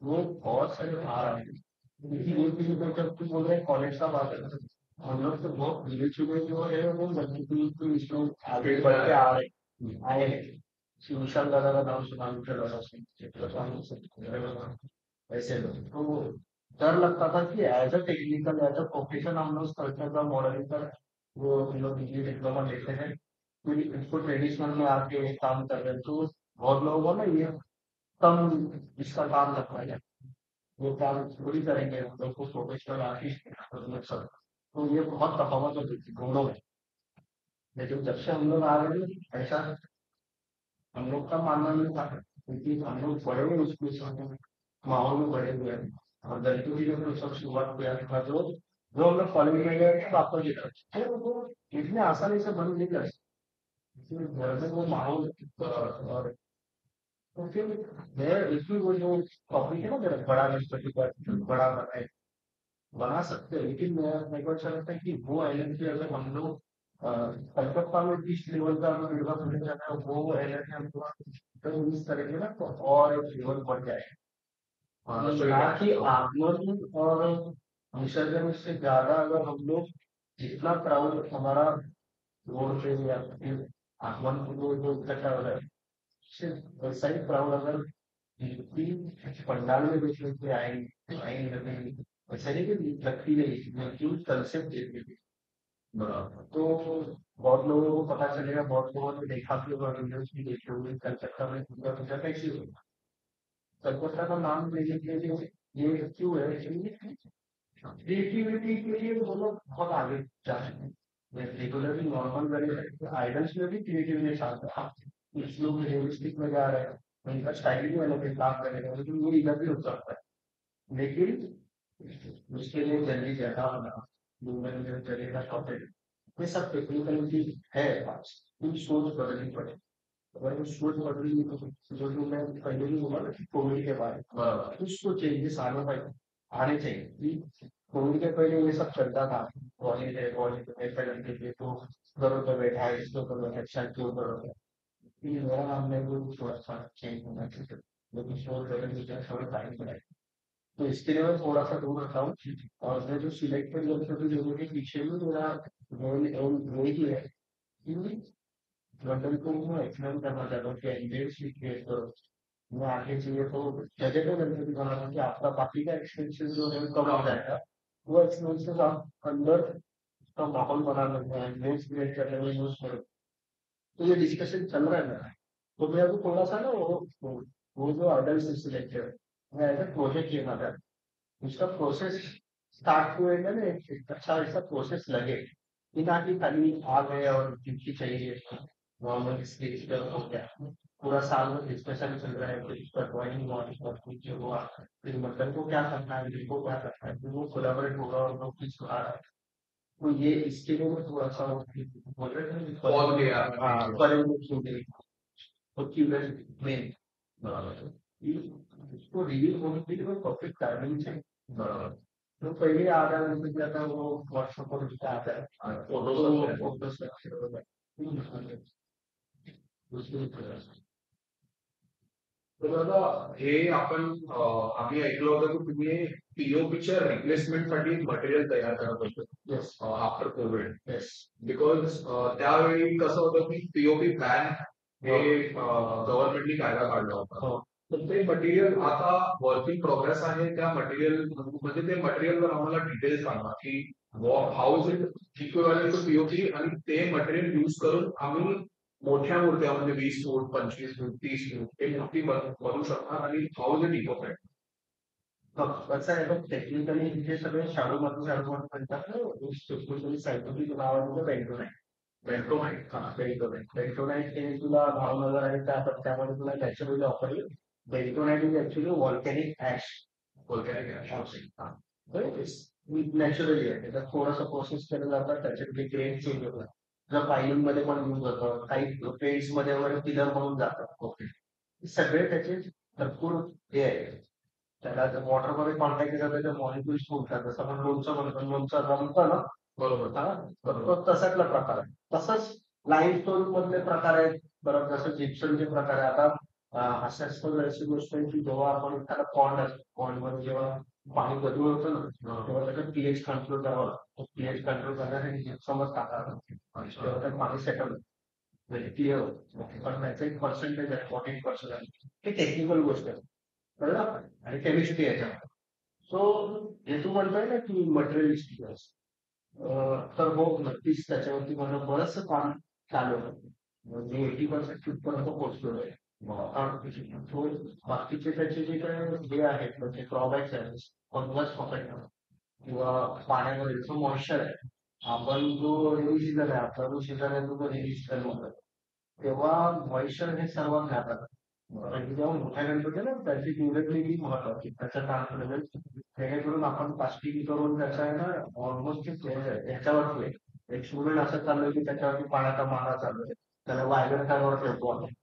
S2: वो बहुत सारे बाहर आए हैं क्योंकि वो किसी को जब तुम बोल रहे हैं कॉलेज का बात है हम लोग तो बहुत धीरे चुके जो है वो लड़की इसमें आगे बढ़ के आ रहे आए हैं विशाल दादा का नाम सुना विशाल दादा ऐसे लोग तो डर लगता था कि as a technical as a profession हम लोग कल्चर का मॉडलिंग का वो हम लोग डिग्री डिप्लोमा लेते हैं फिर इसको ट्रेडिशनल में आके काम कर रहे हैं तो बहुत लोगों को ना ये कम इसका काम लगता है वो काम थोड़ी करेंगे हम लोग को प्रोफेशनल आर्टिस्ट सब तो ये बहुत तफावत होती थी दोनों में लेकिन जब से हम लोग आ गए ऐसा हम लोग का मानना नहीं था क्योंकि हम लोग बड़े हुए उसमें माहौल में बड़े हुए हैं और दलितों की जो सब शुरुआत किया था जो हम लोग कॉलेज में गए थे वापस ये वो इतने आसानी से बंद नहीं कर सकते घर में वो माहौल और तो फिर मैं इसमें वो जो टॉपिक है ना मेरा बड़ा गणपति का बड़ा बनाए बना सकते हैं, लेकिन मेरे को ऐसा लगता है कि वो एनर्जी अगर हम लोग कलकत्ता में जिस लेवल का हम दुर्गा पूजा जाना है वो एनर्जी हम लोग तो इस तरह के ना तो और एक लेवल बढ़ जाए।
S1: हाँ सही
S2: ना
S1: बात
S2: कि आगमन और विसर्जन से ज्यादा अगर हम लोग जितना क्राउड हमारा रोड पे या फिर आगमन को जो इकट्ठा हो रहा है सिर्फ वैसा ही क्राउड अगर मूर्ति पंडाल में देखने के लिए आएंगे आएंगे लगेंगे वैसा नहीं कि लगती नहीं मूर्ति कंसेप्ट देखने के
S1: बराबर।
S2: तो बहुत लोगों को पता चलेगा, बहुत लोगों ने देखा भी होगा, वीडियोस भी देखे होंगे कलकत्ता में दुर्गा पूजा कैसी होगी। कलकत्ता का नाम लेने के लिए ये क्यों है क्रिएटिविटी के लिए वो लोग बहुत आगे जा चुके हैं। रेगुलरली नॉर्मल आइडल्स में भी क्रिएटिविटी चाहता है, कुछ लोग रियलिस्टिक में जा रहे हैं, उनका स्टाइल भी अलग है काम करने का, लेकिन वो इधर भी हो सकता है। लेकिन उसके लिए जल्दी जगह होना, मूवमेंट में चलेगा शॉर्टेज, ये सब टेक्निकलिटी है आज, कुछ सोच बदलनी पड़े। अगर वो सोच बदली तो जो जो मैं पहले भी बोला ना कि कोविड के बाद
S1: बराबर।
S2: कुछ तो चेंजेस आने चाहिए कि कोविड के पहले ये सब चलता था, कॉलेज है ऐसा करके थे तो घरों पर बैठा है इसको करो अच्छा क्यों करो, ये मेरा मामला है वो थोड़ा सा चेंज होना चाहिए, लेकिन सोच बदलने का थोड़ा टाइम पड़ेगा। तो इसके लिए मैं थोड़ा सा दूर रहता हूँ और मैं जो सिलेक्टेड गणपति लोगों के पीछे भी मेरा गोल वही है कि लंदन को मैं एक्सप्लेन करना चाहता हूँ कि एंगेज क्रिएट करो। मैं आगे चाहिए तो जगह पे गणपति बना रहा हूँ कि आपका बाकी का एक्सपेंसेस जो है वो कम हो जाएगा, वो एक्सपेंसेस आप अंदर का माहौल बनाने में एंगेज क्रिएट करने में यूज करो। तो ये डिस्कशन चल रहा है मेरा, तो मैं अभी थोड़ा सा ना वो जो आइडल से सिलेक्टेड है मैं एज ए प्रोजेक्ट लेना था, उसका प्रोसेस स्टार्ट हुए में ना एक अच्छा ऐसा प्रोसेस लगे कि ना कि खाली आ गए और ड्यूटी चाहिए नॉर्मल स्टेज पे हो गया, पूरा साल में डिस्कशन चल रहा है फिर उसका ड्राइंग हुआ उसका कुछ हुआ, फिर मतलब को क्या करना है दिल को क्या करना है, फिर वो कोलाबरेट होगा और लोग कुछ सुना रहा है। तो ये इसके लिए मैं थोड़ा सा बोल रहे थे
S1: पॉज लिया
S2: हाँ
S1: मैंने।
S2: पर तो क्यूरियस मेन उसको रिवील होने के लिए परफेक्ट टाइमिंग चाहिए।
S1: बराबर।
S2: तो पहले आधा घंटे ज्यादा वो व्हाट्सएप पर उसका आता है
S1: फोटो
S2: तो
S1: सब है।
S2: फोटो से
S1: तर दादा हे आपण आम्ही ऐकलं होतं की तुम्ही पीओपीच्या रिप्लेसमेंट साठी मटेरियल तयार करत होते
S2: yes
S1: after Covid,
S2: yes
S1: because त्यावेळी कसं होतं की पीओपी बॅन हे गव्हर्नमेंटनी कायदा काढला होता.
S2: हो
S1: तर ते मटेरियल आता वर्क इन प्रोग्रेस आहे. त्या मटेरियल म्हणजे ते मटेरियलवर आम्हाला डिटेल्स सांगा की how is it equivalent to POP आणि ते मटेरियल यूज करून आम्ही मोठ्या मूर्त्या म्हणजे 20 फूट 25 फूट 30 फूट एक मूर्ती बनवू शकणार आणि how is it eco friendly.
S2: कसं आहे बघ टेक्निकली जे सगळे शाडू माती म्हणतात ना स्पेशली सायंटिफिक नाव आहे तुझं बेंटोनाइट
S1: बेंटोनाइट.
S2: बेंटोनाइट हे तुला भावनगर आणि त्यामध्ये तुला नॅचरली ऑफर येईल. Bentonite is actually volcanic ash naturally आहे त्याच्यात थोडंसं प्रोसेस केलं जातं त्याच्यात ग्रेन चेंज होतात. जर पायलिंग मध्ये पण यूज होतं काही पेंट्स मध्ये वगैरे पिलर म्हणून जातात ओके सगळे त्याचे भरपूर हे आहे त्याला वॉटरमध्ये कॉन्टॅक्ट केला तर मॉलिक्युल्स फुटतात जसं आपण लोणचं म्हणतो लोणचं रमतं ना
S1: बरोबर.
S2: हा तर तो तशातला प्रकार आहे. तसंच लाईम स्टोन मधले प्रकार आहेत परत जसं जिप्सनचे प्रकार आहे. आता अशी गोष्ट आहे की जेव्हा आपण एखादा पॉन्ड असतो पॉन्ड मध्ये जेव्हा पाणी गढूळ होतं ना तेव्हा त्याचं पीएच कंट्रोल करावं लागतं. पीएच कंट्रोल करण्यासाठी जिप्समच टाकावं तेव्हा त्यात पाणी सेटल म्हणजे क्लिअर होतं पण त्याचं एक पर्सेंटेज आहे 40% आहे हे टेक्निकल गोष्ट आहे कळलं आणि केमिस्ट्री याच्यामध्ये सो हे तू म्हणतोय ना की मटेरियलिस्टिक तर हो नक्कीच त्याच्यावरती माझं बरंचसं काम चालू आहे म्हणजे 80% तिथपर्यंत पोहोचलो आहे. बाकीचे त्याचे जे काही हे आहेत म्हणजे ड्रॉबॅक्स आहेत फंगस पकडणं किंवा पाण्यामध्ये जो मॉइश्चर आहे आपण जो रेनी सीझन आहे आपला जो सीझन आहे तो रेनी सीझन म्हणतात तेव्हा मॉइश्चर हे सर्वात घातक आणि जेव्हा मोठ्या गणपती ना त्याची ड्युरेबिलिटी महत्वाची त्याचं काम जेणेकरून आपण प्लास्टिक करून त्याचा आहे ना ऑलमोस्ट ह्याच्यावर एक स्टुडंट असं चाललंय की त्याच्यावरती पाण्याचा मारा चालू आहे त्याला वायगर करावर ठेवतो आपण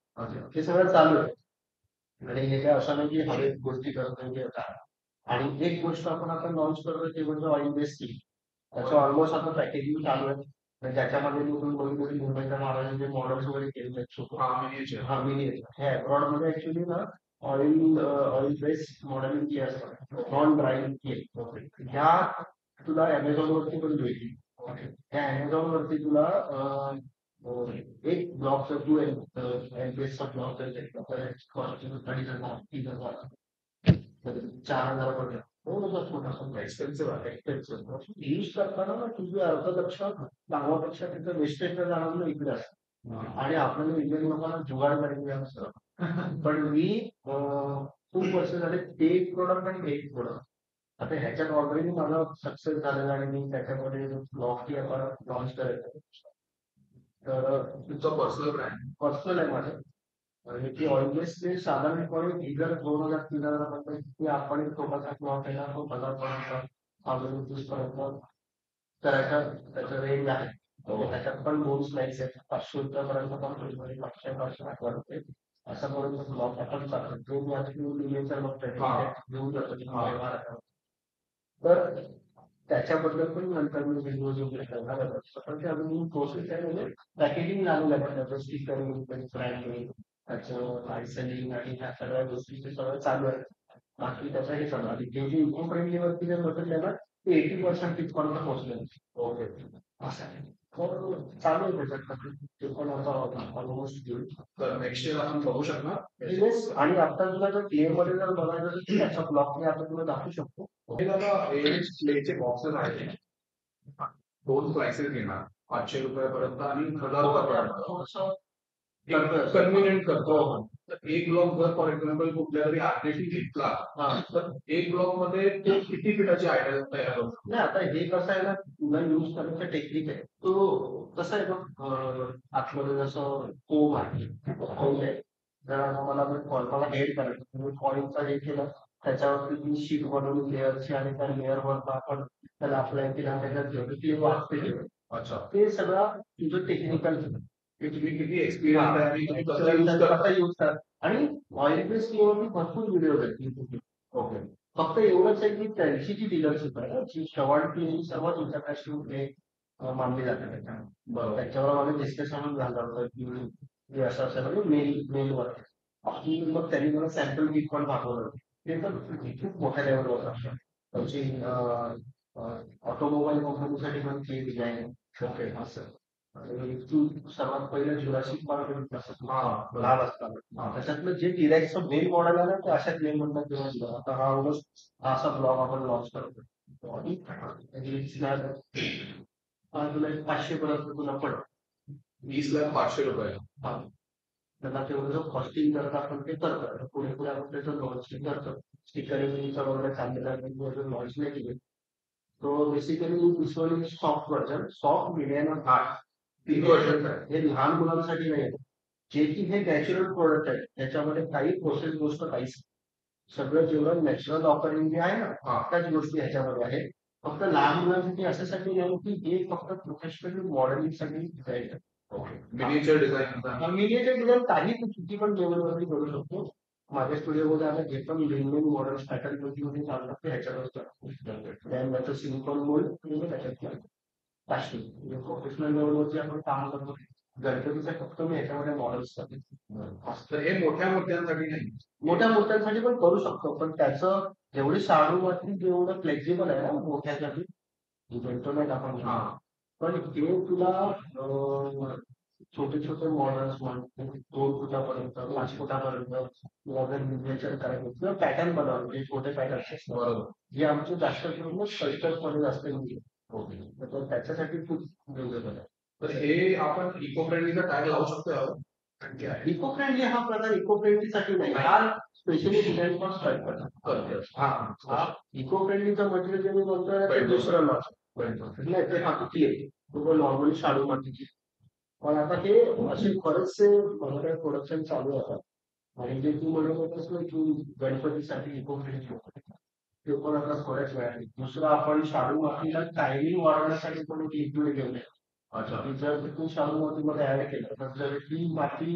S2: हे सगळं चालू आहे आणि हे काय असं नाही की हर एक गोष्टी करत नाही काय. आणि एक गोष्ट आपण आता लॉन्च करतो ते म्हणजे ऑइल बेस्ड टी. त्याचं ऑलमोस्ट आता पॅकेजिंग चालू आहे. तर ज्याच्यामध्ये मी तुम्ही बघितलं मुंबईच्या महाराजांचे मॉडेल्स वगैरे केलेले आहेत छोटे. हा मिनिएचर हे अब्रॉड मध्ये ऍक्च्युली ना ऑइल बेस्ड मॉडेलिंग जे असतात नॉन ड्रायव्हिंग केक ह्या तुला अमेझॉन वरती पण भेटतील. त्या अमेझॉन वरती तुला एक ब्लॉकचा टू एमपीएसचा ब्लॉक अडीच हजार 3,000 4,000 थोडासा छोटासा एक्सपेन्सिव्ह आहे एक्सपेन्सिव्ह यूज करताना ना तुझी अर्ध लक्ष लावण्यापेक्षा तिथं वेस्टेजला जाणं इकडे असतं. आणि आपल्याला इंडियन लोकांना जुगाड करायची असतं. पण मी खूप वर्ष झाले ते एक प्रोडक्ट आणि एक प्रोडक्ट आता ह्याच्यात ऑलरेडी मला सक्सेस झालेला आणि मी त्याच्यामध्ये ब्लॉकही आता लॉन्च करायचं. तर
S1: तुमचा पर्सनल ब्रँड
S2: पर्सनल आहे माझं. आणि ती ऑलवेज ते साधारणपणे इतर 2,000-3,000 ती आपण एक छोटासा प्लॉट आहे ना तो 1,000 पर्यंत करायचा त्याचं रेंज आहे. त्याच्यात पण 2 स्लाईड्स आहेत 500 रुपयापर्यंत पण 500-500 असं करून ब्लॉक आपण चालतो जो मी आता लिहिलेचा बघतोय घेऊन जातो. तर त्याच्याबद्दल पण नंतर मी व्हिडिओज वगैरे करणार आहे. पण ते अजून प्रोसेस आहे म्हणजे पॅकेजिंग झालेलं आहे त्याचं स्टिकरिंग ब्रँडिंग त्याचं लायसनिंग आणि ह्या सगळ्या गोष्टी सगळं चालू आहे. बाकी त्याचं हे सगळं आणि जे जे इको फ्रेंडली वरती जे बदलले ना ते 80% तिथपर्यंत पोहोचले. ओके असं आहे. तर चालू आहे त्याच्यात ते पण आता ऑलमोस्ट घेऊन
S1: तर नेक्स्ट इयर आपण बघू शकणार.
S2: येस आणि आता तुला जर क्लिअर मध्ये जर बघायचं असेल तर त्याचा ब्लॉक मी आता तुला दाखवू शकतो.
S1: प्लेचे बॉक्सेस आहेत 2 प्राइसेस घेणार 500 रुपयापर्यंत आणि 1,000 रुपयापर्यंत कन्व्हिनियंट करतो. तर एक ब्लॉक जर फॉर एक्झाम्पल कुठल्या तरी आर्टिस्टने घेतला तर एक ब्लॉक मध्ये ते किती फीटाची आयडिया तयार होतो.
S2: नाही आता हे कसं आहे ना तुला यूज करायचा टेक्निक आहे तो कसं आहे बघ आतमध्ये जसं कोम आहे जर मला हेड करायचं तुम्ही कॉइनचा हे केलं त्याच्यावरती ती शीट बनवून लेअरची आणि त्या लेअरवर आपण त्याला अप्लाय केला त्याच्यात जेवढी ती वाचते.
S1: अच्छा
S2: ते सगळं तुझं टेक्निकल
S1: की तुम्ही किती एक्सपिरियन्स आहे आणि तुम्ही कसं
S2: यूज करा. आणि ऑइल बेस्ड वरती भरपूर व्हिडिओ आहेत. ओके फक्त एवढंच आहे की त्यांची जी डीलरशिप आहे जी शेवटची सर्वात उंचाकाशी मानली जाते त्याच्यावर त्याच्यावर माझं डिस्कशन झालं होतं की असं असं मेलवर मग त्यांनी मला सॅम्पल किट पण पाठवलं ते तर खूप मोठ्या लेवलवर असतं. त्यांची ऑटोमोबाईल कंपनीसाठी पण ते डिझाईन ओके असं तू सर्वात पहिलं जुरासिक पार्क लहान असताना त्याच्यातलं जे डिरेक्टचं मेन मॉडेल आहे ना ते अशाच मेन म्हणतात तेव्हा आता हा ऑलमोस्ट असा ब्लॉग आपण लॉन्च करतो. तुला 500 पर्यंत तुला पडेल
S1: 20,500 रुपये.
S2: हा त्याला तेवढं जो कॉस्टिंग करत आपण ते करतो पुढे पुढे आपण त्याचं लॉन्चिंग करतो. स्टिकरिंग वगैरे चाललेला लॉन्च नाही केले. तो basically visually soft version soft medium hard 3 वर्षांचा आहे. हे लहान मुलांसाठी नाही जे की हे नॅचरल प्रोडक्ट आहे त्याच्यामध्ये काही प्रोसेस गोष्ट काहीच सगळं जेवढं नॅचरल ऑफरिंग जे आहे ना त्याच गोष्टी ह्याच्यामध्ये आहेत. फक्त लहान मुलांसाठी अशासाठी नाही की हे फक्त प्रोफेशनल मॉडेलिंगसाठी डिझाईन आहे.
S1: मिनिएचर डिझाईन
S2: मिनिएचर डिझाईन काही किती पण लेवलवरती करू शकतो. माझ्या स्टुडिओमध्ये आता जे पण वेगवेगळे मॉडेल्स पॅटर्न मध्ये चालतात ते ह्याच्यावर सिंपल मोल्ड त्याच्यात प्रोफेशनल लेवलवरती आपण काम करतो. गणपतीचे फक्त मी ह्याच्यामध्ये मॉडेल्स
S1: तर हे मोठ्या मूर्त्यांसाठी नाही
S2: मोठ्या मूर्त्यांसाठी पण करू शकतो पण त्याचं जेवढी शाडू माती जेवढं फ्लेक्झिबल आहे ना मोठ्यासाठी म्हणतो नाही आपण पण हे तुला छोटे छोटे मॉडेल्स म्हणतो 2 फुटापर्यंत 5 फुटापर्यंत मिनिएचर करायचं किंवा पॅटर्न बनवलं छोटे पॅटर्न बरोबर जे आमचे जास्त करून कल्चर मध्ये जास्त तर त्याच्यासाठी खूप वेगवेगळं आहे.
S1: तर हे आपण इको फ्रेंडलीचा टॅग लावू शकतो.
S2: इको फ्रेंडली हा प्रकार इको फ्रेंडलीसाठी नाही हा स्पेशली डिझाईन पण स्टार्ट करतात. हा इको फ्रेंडलीचा मटेरियल जे मी बोलतोय दुसरं नाही ते किती आहे तो नॉर्मली शाडू मातीची पण आता हे असे बरेचसे मला प्रोडक्शन चालू होतात. आणि जे तू म्हणत होतस ना की गणपतीसाठी इको फ्रेंडली ते पण आता थोड्याच वेळाने दुसरं आपण शाडू मातीला टायमिंग वाढवण्यासाठी पण एक लिक्विड घेऊन अच्छा जर तू शाडू मातीमध्ये ऍड केलं तर जर ती माती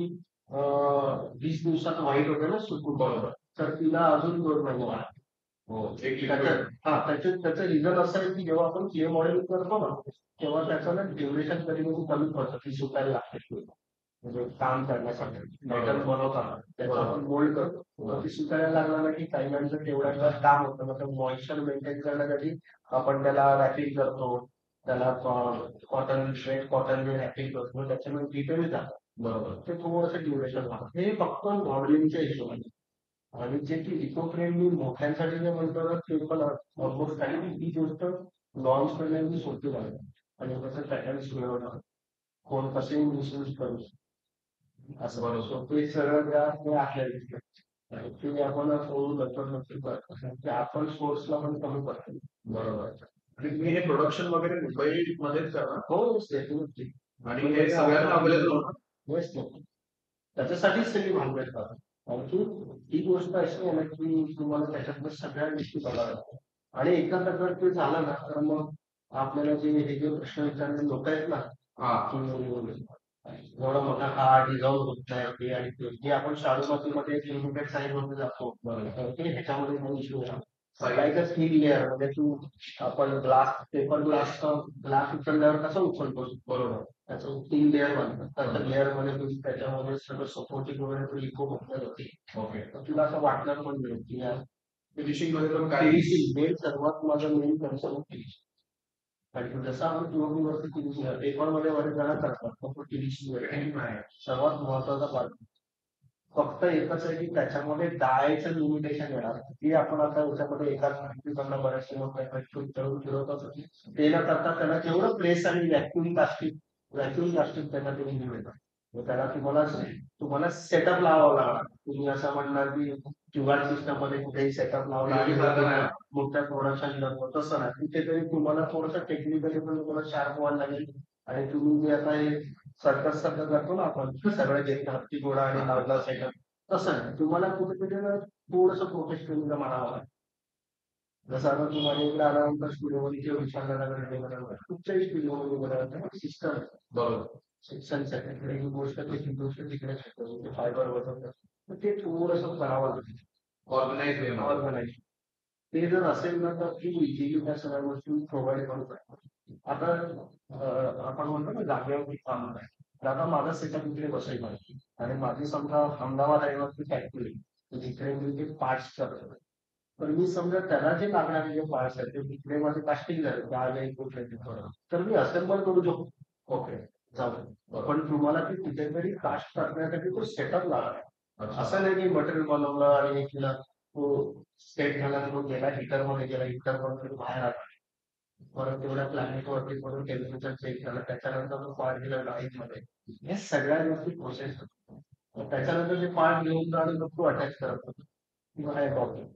S2: 20 दिवसात व्हाईट होते ना सुकून,
S1: बरोबर.
S2: तर तिला अजून 2 महिने लागतात.
S1: हो, एक
S2: त्याचं
S1: लिक्विड.
S2: त्याचं रिझन असं आहे की जेव्हा आपण क्ले मॉडेलिंग करतो ना, तेव्हा त्याचं ना ड्युरेशन कधी कधी कमी पडतं, ती सुकायला लागते. म्हणजे काम करण्यासाठी मेटल बनवताना त्याचा आपण मोल्ड करतो, तर ती सुकायला लागला ना की काही वेळेला तेवढ्या वेळात काम होतं. मग मॉइश्चर मेंटेन करण्यासाठी आपण त्याला रॅपिंग करतो, त्याला कॉटन रॅपिंग करतो, त्याच्यामुळे डिटेल जातं.
S1: बरोबर.
S2: ते थोडंसं ड्युरेशन लागतं. हे फक्त मॉडेलिंगच्या हिशोबाने. आणि जे की इको फ्रेंडली मोठ्यांसाठी जे म्हणतो ना, ते पण ऑलमोस्ट काही ही गोष्ट लॉन्च करण्याची सोपी झाली. आणि कसं पॅटर्न्स मिळवणं, कोण कसे मिसयूज करू असं.
S1: बरोबर.
S2: सो ते सगळं ते आपल्या ते आपण हळूहळू नंतर करतो की आपण सोर्सला पण कमी पडतो.
S1: बरोबर. आणि तुम्ही हे प्रोडक्शन वगैरे मुंबईमध्येच करणार?
S2: हो, डेफिनेटली.
S1: आणि हे सगळ्यांना अवेलेबल होणार?
S2: येस, त्याच्यासाठीच सगळी भांडवल करतात. आणखी ही गोष्ट अशी आहे ना की तुम्हाला त्याच्यातनं सगळ्या गोष्टी बघाव्या लागतात. आणि एकदा जर ते झालं ना, तर मग आपल्याला हे जे प्रश्न विचारणारे लोक आहेत ना,
S1: हा.
S2: की एवढा मोठा हा डिझॉल्व होत नाही ते आणि ते, जे आपण शाडूमध्ये लिमिटेड साईज मध्ये जातो, की ह्याच्यामध्ये काही इश्यू आहे. काही स्किल लेअर म्हणजे तू आपण पेपर ग्लास उचलल्यावर कसं उचलतो,
S1: बरोबर.
S2: त्याचं 3 लेअर बनतात. त्याच्या लेअर मध्ये तुम्ही त्याच्यामध्ये सगळं सपोर्टिंग वगैरे तो इको म्हटलं होती.
S1: ओके.
S2: तर तुला असं वाटणार पण नाही की यार
S1: फिनिशिंग मध्ये पण काही
S2: फिनिशिंग मेन सर्वात माझं मेन कन्सर्न फिनिशिंग. आणि जसं आपण पीओपी वरती फिनिशिंग पेपर मध्ये बरेच जण करतात, फक्त फिनिशिंग वगैरे सर्वात महत्वाचा पार्ट फक्त एकच आहे की त्याच्यामध्ये डायचं लिमिटेशन येणार, की आपण आता याच्यामध्ये एकाच माहितीकडनं बऱ्याचशा लोक ठेवून फिरवत असतो. ते न करता त्याला जेवढं प्रेस आणि व्हॅक्युम प्लास्टिक त्यांना तुम्ही घेऊन येतात. मग त्याला तुम्हाला सेटअप लावावा लागणार. तुम्ही असं म्हणणार की क्यूआर सिस्टम मध्ये कुठेही सेटअप लावला मोठ्या प्रोडक्शन करतो, तसं नाही. कुठेतरी तुम्हाला थोडंसं टेक्निकली पण तुम्हाला शार्प व्हायला लागेल. आणि तुम्ही जे आता हे सर्कस सगळं करतो ना आपण, सगळं जे हत्ती घोडा आणि लावला सेटअप, तसं नाही. तुम्हाला कुठेतरी थोडंसं प्रोफेशनलिझम मारावं लागेल. जसं आता तुम्हाला इकडे आल्यानंतर स्टुडिओमध्ये किंवा विचारण्याला कुठच्याही स्टुडिओमध्ये सिस्टम
S1: बरोबर.
S2: सेक्शन्स आहेत, इकडे ही गोष्ट तिकडे गोष्ट तिकडे फायबर वगैरे, तर ते थोडंसं करावं लागेल. ऑर्गनाईज ते जर असेल ना, तर ती इझिली त्या सगळ्या गोष्टी प्रोव्हाइड करू शकतो. आता आपण म्हणतो ना जागेवरती काम आहे. तर आता माझा सेटअप इकडे बसायला पाहिजे आणि माझी समजा अहमदाबाद आहे फॅक्टरी, जिकडे मी ते पार्ट्स करतो. तर मी समजा त्याला जे लागणारे जे पार्ट्स आहेत ते तिकडे माझे कास्टिंग झाले, तर मी असेंबल करू शकतो. ओके, चालेल. पण तुम्हाला ती कुठेतरी कास्ट करण्यासाठी तो सेटअप लागणार. असं नाही की मटेरियल बनवलं आणि एक तो सेट झाला, तो गेला हिटर मध्ये गेला, हिटर मध्ये बाहेर आला, परत तेवढ्या प्लॅनेट वरती परत टेम्परेचर चेक झालं, त्याच्यानंतर तो पार्ट गेला लाईन मध्ये. हे सगळ्या गोष्टी प्रोसेस होतात. त्याच्यानंतर जे पार्ट घेऊन जाणं मग तू अटॅच करत होतो किंवा काय प्रॉब्लेम,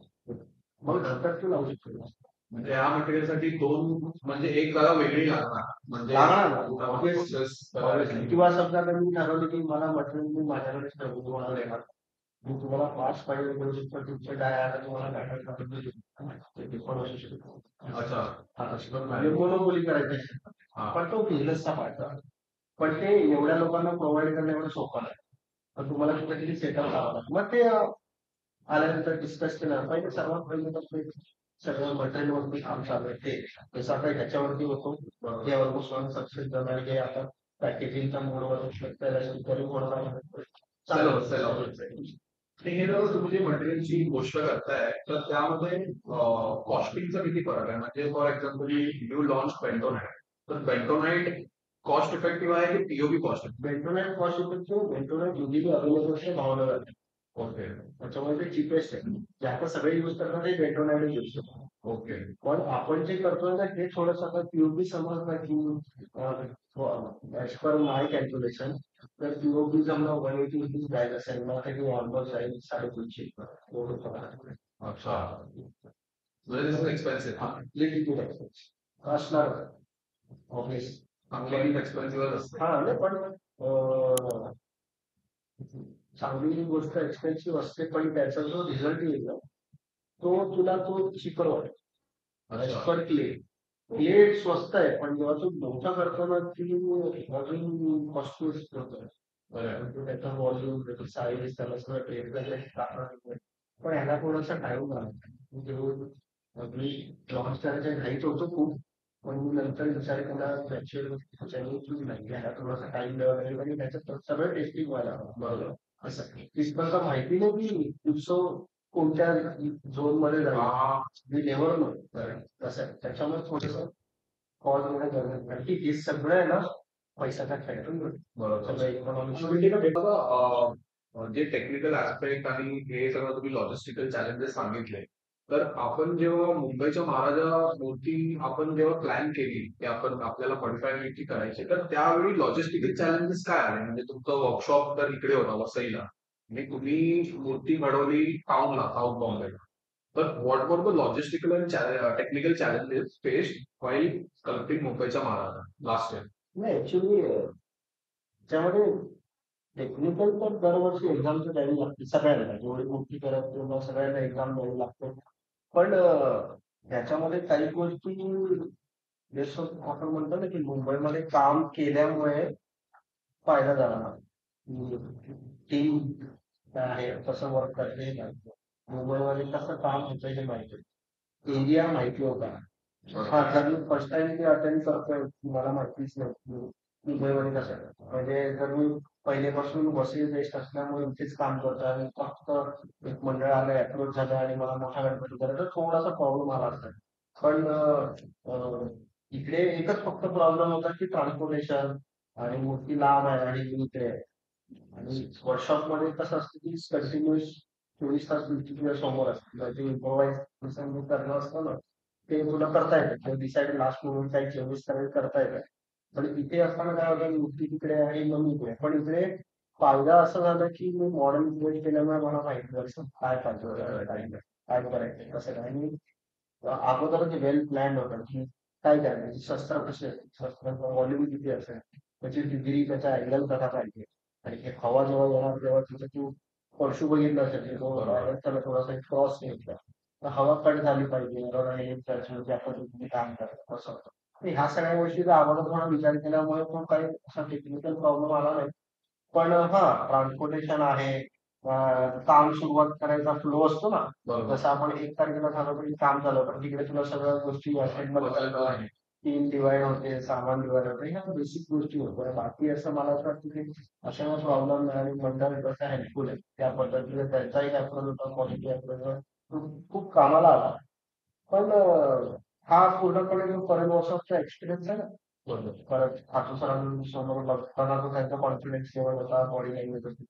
S2: मग नंतर तू लावू शकतो.
S1: म्हणजे या मटेरियलसाठी दोन, म्हणजे एक जागा वेगळी लागणार, म्हणजे
S2: किंवा समजा मी ठरवलं की मला मटेरियल मी माझ्याकडेच तुम्हाला देणार, मी तुम्हाला पाच पाहिजे करू शकतो, तुमचे डाय तुम्हाला पण असू शकतो. म्हणजे मोनोपोली करायची, पण तो बिझनेसचा पार्ट आहे. पण ते एवढ्या लोकांना प्रोव्हाइड करणं एवढं सोपं नाही. पण तुम्हाला कुठेतरी सेटअप लावावं लागतं. मग ते आल्यानंतर डिस्कस केलं पाहिजे. सर्वात पहिले तर सगळं मटेरियल वरती काम चालू आहे ते, जसं आता ह्याच्यावरती होतो यावर बसून सक्सेस झाला, हे आता पॅकेजिंगच्या मोडवर
S1: हे जर तुम्ही मटेरियलची गोष्ट करताय, तर त्यामध्ये कॉस्टिंगचा किती फरक आहे? म्हणजे for example you launch bentonite, तर बेंटोनाइट कॉस्ट इफेक्टिव्ह आहे की POP cost?
S2: Bentonite cost effective, bentonite usually available भावना जाते.
S1: ओके.
S2: त्याच्यामुळे ते चिपेस्ट आहे. जे आता सगळे युज करतात ते बेंटोनाइट यूज करतात.
S1: ओके.
S2: पण आपण जे करतोय ना हे थोडंसं आता पीओपी समजलं की ऍज पर माय कॅल्क्युलेशन, तर पीओपी समजा 180 रुपीज बॅग असेल ना, तर ऑलमोस्ट जाईल 350.
S1: अच्छा, म्हणजे एक्सपेन्सिव्ह.
S2: लिटिल एक्सपेन्सिव्ह असणार. ऑब्वियस
S1: चांगली एक्सपेन्सिव्ह असते.
S2: हा नाही, पण चांगली गोष्ट एक्सपेन्सिव्ह असते, पण त्याचा जो रिझल्ट येईल ना, तो तुला तो चिपर वाटेल. पर क्ले स्वस्त आहे, पण जेव्हा तू मोठा करतो ना ती अजून कॉस्टली होतं. त्याचा व्हॉल्यूम त्याची साईज त्याला सगळं ट्रेन करायला पण ह्याला थोडासा टाइम लागला जेव्हा मी लॉन्च करायच्या घाईत होतो खूप पण मी नंतर विचार केला त्याच्यानी नाही ह्याला थोडासा टाइम द्यावा लागेल आणि त्याच्यात सगळं टेस्टिंग व्हायला हवं. बरोबर असं तिथपर्यंत माहिती नाही की उत्सव कोणत्या झोन मध्ये जाईल मी नेवर नव्हतं तसं आहे. त्याच्यामुळे थोडस कॉल घेणं गरजेचं आहे. कारण की हे सगळं आहे ना पैशाचा खेळ आहे.
S1: बरोबर.
S2: सगळं economics
S1: म्हणजे ना जे टेक्निकल ऍस्पेक्ट आणि हे सगळं तुम्ही लॉजिस्टिकल चॅलेंजेस सांगितले तर आपण जेव्हा मुंबईच्या महाराजा मूर्ती आपण जेव्हा प्लॅन केली की आपण आपल्याला 45 मिनिटची करायची तर त्यावेळी लॉजिस्टिकल चॅलेंजेस काय आले म्हणजे तुमचं वर्कशॉप तर इकडे होता वसईला आणि तुम्ही मूर्ती घडवली टाउनला साऊथ बॉम्बेला तर what were the logistical and technical challenges faced while sculpting मुंबईच्या महाराजा लास्ट इयर?
S2: नाही ऍक्च्युली त्याच्यामध्ये टेक्निकल तर दरवर्षी एक्झामचं द्यावी लागते सगळ्यांना जेवढी मोठी करत तेवढं सगळ्यांना एक्झाम द्यावी लागते पण ह्याच्यामध्ये काही गोष्टी जसं आपण म्हणतो ना की मुंबईमध्ये काम केल्यामुळे फायदा झाला टीम काय आहे कसं वर्क करते हे माहिती मुंबईमध्ये कसं काम होतं हे माहिती एरिया माहिती होता हा जर मी फर्स्ट टाइम ते अटेंड करतोय मला माहितीच नाही मुंबईमध्ये कसं आहे. म्हणजे जर मी पहिलेपासून वसई बेस्ट असल्यामुळे इथेच काम करतोय आणि फक्त एक मंडळ आलं अप्रोच झालं आणि मला मोठा गणपती करायचा तर थोडासा प्रॉब्लेम आला असता पण इकडे एकच फक्त प्रॉब्लेम होता की ट्रान्सपोर्टेशन आणि मूर्ती लांब आहे आणि मी इकडे आहे आणि वर्कशॉप मध्ये कसं असतं की कंटिन्युअस 24 तास तुझ्या समोर असतं जे इम्प्रोवाइज करणं असतं ना ते तुला करता येतं किंवा डिसाईड लास्ट मोमेंट काही चेंजेस करायला करता येतं पण इथे असताना काय होतं मूर्ती तिकडे आहे मग मी इकडे पण इकडे फायदा असं झाला की मी मॉडेल इव्हेंट केल्यामुळे मला माहिती झालं काय पाहिजे काय करायचं कसं काय आणि अगोदरच वेल प्लॅन होतं की काय करायचं शस्त्र कसे शस्त्रांचा व्हॉल्यूम किती असेल त्याची डिग्री त्याचा अँगल कसा पाहिजे आणि हे हवा जेव्हा येणार तेव्हा तिथं तू परशू बघितला असेल की तो त्याला थोडासा क्रॉस घेतला तर हवा कट झाली पाहिजे आणि त्या पद्धतीने काम करायचं असं होतं आणि ह्या सगळ्या गोष्टीचा अगोदर थोडा विचार केल्यामुळे पण काही असा टेक्निकल प्रॉब्लेम आला नाही पण हा ट्रान्सपोर्टेशन आहे काम सुरुवात करायचा फ्लो असतो ना जसं आपण 1 तारखेला झालं तरी काम झालं पण तिकडे तुला सगळ्या गोष्टी असेंबल करायला आहे टीम डिवाइड होते सामान डिवाइड होते ह्या बेसिक गोष्टी होत्या बाकी असं मला असं वाटतं की अशा प्रॉब्लेम नाही आणि मंडळ कसं हेल्पफुल आहे त्या पद्धतीने त्यांचाही अप्रोच होता क्वालिटी अप्रोच खूप कामाला आला पण हा पूर्णपणे जो करंट वर्षाचा एक्सपिरियन्स आहे ना परत खातू सरांसमोर बघताना तो त्यांचा कॉन्फिडन्स लेवल होता बॉडी लँग्वेज होती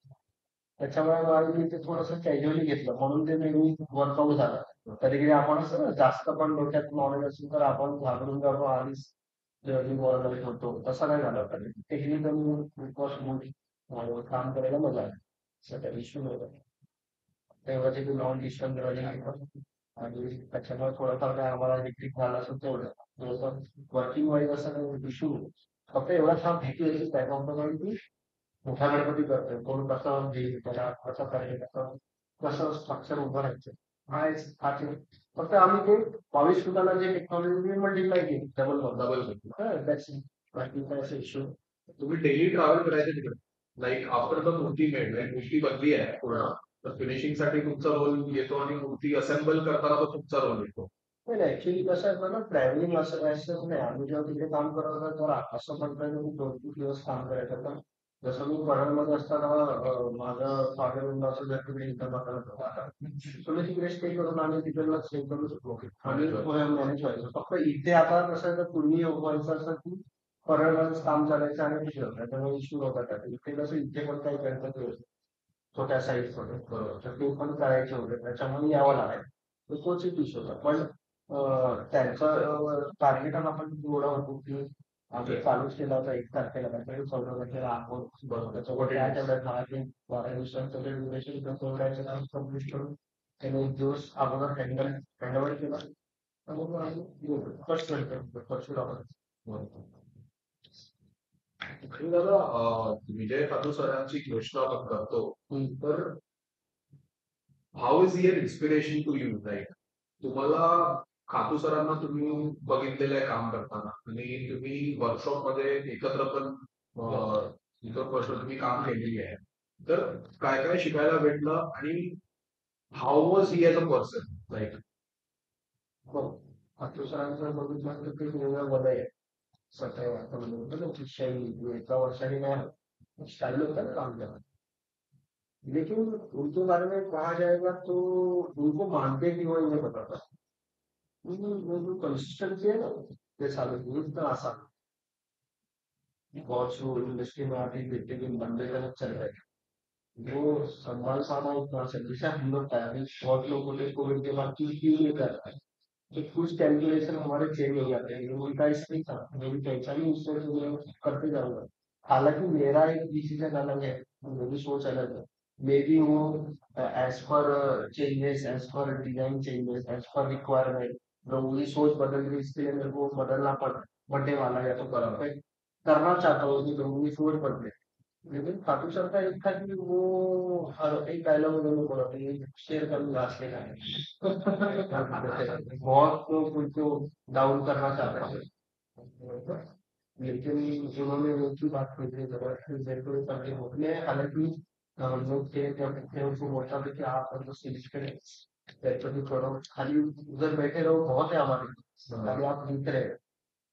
S2: त्याच्यामुळे मला मी ते थोडंसं कॅज्युअली घेतलं म्हणून ते मी वर्कआउट झालं कधी कधी आपण असं ना जास्त पण डोक्यात नॉलेज असेल तर आपण घाबरून जातो आधीच जर्नी बॉर्डर होतो तसं नाही झालं पाहिजे टेक्निकली काम करायला मजा आली सगळ्या इश्यू नव्हता तेव्हाचे ते लॉंग डिस्टन्स रनिंग आणि त्याच्यामुळे थोडंफार काय आम्हाला इलेक्ट्रिक झालं असेल तेवढं थोडंसं वर्किंग वाईज असं काही इश्यू फक्त एवढा छान भीती होती काय कंपनी की मोठा गणपती करतोय कोण कसं घेईल त्याला कसं करायचं कसं स्ट्रक्चर उभं राहायचं हा फक्त आम्ही ते 22 फुटाला जे टेक्नॉलॉजी मल्टिप्लाय केली डबल बाकी काय असं इश्यू
S1: तुम्ही डेली ट्रॅव्हल करायचे तिकडे लाईक आफ्टर द मूर्ती मेड मूर्ती बनली आहे पूर्ण तर फिनिशिंग साठी तुमचा रोल येतो आणि मूर्ती असेंबल करताना तो तुमचा रोल येतो
S2: नाही ऍक्च्युली कसं आहे ना ट्रॅव्हलिंग असं नाही आम्ही जेव्हा तिथे काम करत होतो तेव्हा असं म्हणता मी 2-3 दिवस काम करायचं पण जसं मी परळमध्ये असताना माझं फादर इन लॉचं घर तिकडे इथं बघत होता तुम्ही तिकडे स्टे करून आम्ही तिकडे स्टे करू शकतो आणि मॅनेज व्हायचं फक्त इथे आता कसं आहे तर पूर्वी व्हायचं असं की परळमध्येच काम चालायचं आणि इश्यू होता त्यामुळे इश्यू होता त्यात इथे कसं इथे पण काही गणपती होते छोट्या साईज मध्ये तर ते पण करायचे होते त्याच्यामुळे यावं लागायचं तर तोच एक इश्यू होता पण त्यांचं टार्गेट आपण एवढं होतो की आम्ही चालूच केला होता 1 तारखेला काहीतरी 14 तारखेला आपण त्याच्यावर त्या तेवढ्या 10 ते 12 दिवसांचं जे ड्युरेशन तेवढ्याचं काम कम्प्लीट करून त्याने 1 दिवस अगोदर हँडओव्हर केला आणि मग आम्ही फर्स्ट फर्स्ट
S1: आणि दादा विजय खातू सरांची घोषणा आपण करतो तर how is here inspiration to you right तुम्हाला खातू सरांना तुम्ही बघितलेलं आहे काम करताना आणि तुम्ही वर्कशॉप मध्ये एकत्र पण इतर वर्ष तुम्ही काम केलेली आहे. तर काय काय शिकायला भेटलं आणि how was he as a person like.
S2: हो, सरांचं बघितलं तर ते वेगळं वलय आहे. सतरा आपण म्हणतो ना की शैली एका वर्षाने नाही स्टाइल होता ना काम करना. लेकिन उनके बारे में कहा जाएगा तो उनको मानते भी वो ये बताता वो जो कंसिस्टेंसी है ना ये सालों की इतना आसान बहुत जो इंडस्ट्री में आते हैं देखते कि बंदे का चल रहा है वो संभाल पाना उतना से जैसे हम लोग का है बहुत लोगों ने कोविड के बाद क्यों नहीं कर रहा है तो कुछ कैलकुलेशन हमारे चेंज हो जाते हैं उनका ऐसा नहीं था मेरी पहचान ही उससे तो मैं करते जाऊंगा हालांकि मेरा एक डिसीजन अलग है मेरी सोच अलग है मे बी वो as per changes as per design changes as per requirement लोगों की सोच बदल रही इसके लिए मेरे को बदलना पड़ने वाला है या तो करना चाहता हूँ कि लोगों की सोच बदले लेकिन खाटू श्याम का एक था कि वो हर एक डायलॉग उन्होंने बोला था ये शेर का भी घास लेना है बहुत लोग उनको डाउन करना चाहते हैं लेकिन उन्होंने वो की बात की थी जरूर करके होते हैं हालांकि हम लोग थे जब थे उनको बोलता था कि आप मतलब सीरीज करें भी छोड़ो खाली उधर बैठे रहो बहुत है हमारे खाली आप लिख रहे हो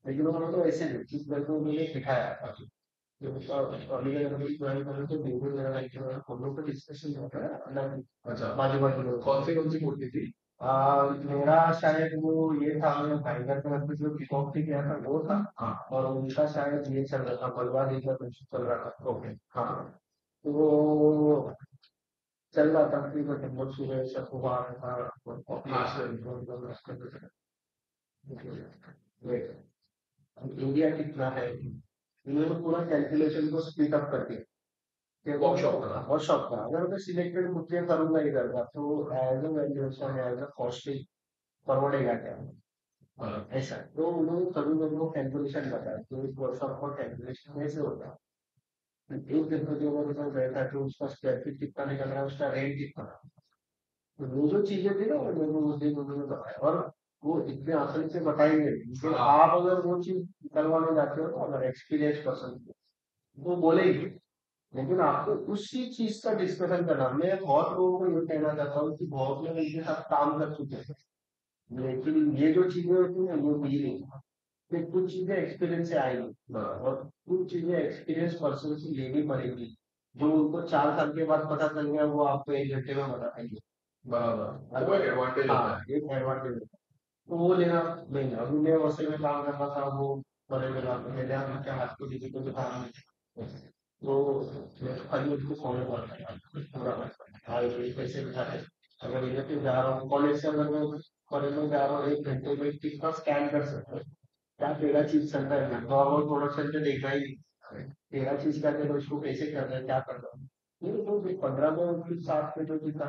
S2: लेकिन उन्होंने तो ऐसे नहीं चीज मेरे को उन्होंने दिखाया हम लोग का डिस्कशन होता है अलग
S1: अच्छा,
S2: बाजू बाजू में
S1: कौन सी मूर्ति थी?
S2: मेरा शायद वो ये था मैं टाइगर का जो किकॉक किया था वो था
S1: हाँ,
S2: और उनका शायद ये चल रहा था बलवा जी का कुछ चल रहा था
S1: ओके.
S2: हाँ तो वो चल रहा था कि मतलब सुबह से हुआ था
S1: हाँ सर.
S2: इंडिया कितना है इन्होंने पूरा कैलकुलेशन को स्प्लिट अप कर दिया
S1: वर्कशॉप था.
S2: वर्कशॉप का अगर मैं सिलेक्टेड मुझे करूंगा इधर का तो as a valuation as a costing पड़ेगा क्या
S1: हाँ,
S2: ऐसा तो उन्होंने कभी मेरे को कैलकुलेशन बताया कि इस वर्कशॉप का कैलकुलेशन कैसे होता है एक दिन को जो मेरे को बैठा कि उसका स्क्वायर फीट कितना निकल रहा है उसका रेंट कितना तो वो जो चीजें थी ना वो मेरे को उस दिन उन्होंने बताया और वो इतने आसानी से बताएंगे लेकिन
S1: हाँ.
S2: आप अगर वो चीज करवाने जाते हो ना अगर एक्सपीरियंस पर्सन वो बोलेंगे लेकिन आपको उसी चीज का डिस्कशन करना मैं बहुत लोगों को ये कहना चाहता हूँ कि बहुत लोग इनके साथ काम कर चुके हैं लेकिन ये जो चीजें होती है वो मिली नहीं फिर कुछ चीजें एक्सपीरियंस से आएंगी और कुछ चीजें एक्सपीरियंस पर्सन से लेनी पड़ेगी जो उनको 4 साल के बाद पता चल गया वो आपको 1 घंटे में बता पाएंगे
S1: बराबर, वो एक एडवांटेज होता
S2: हाँ
S1: है.
S2: एक एडवांटेज है तो वो लेना नहीं अभी मैं वैसे में काम करता था वो बड़े लगा मेरे हाथ को किसी को भी काम नहीं तो मैं तो खाली उसको फॉलो करता था हाँ ये कैसे बिठाते अगर ये पे जा रहा हूँ कॉलेज से अगर मैं कॉलेज में जा रहा हूँ 1 घंटे में कितना स्कैन कर सकते हैं क्या तेरह चीज चलता है नॉर्मल प्रोडक्शन से देखना ही नहीं तेरह चीज का तेरा उसको कैसे करना है क्या करना है ये तो 15 में फिर 7 में जो दिखा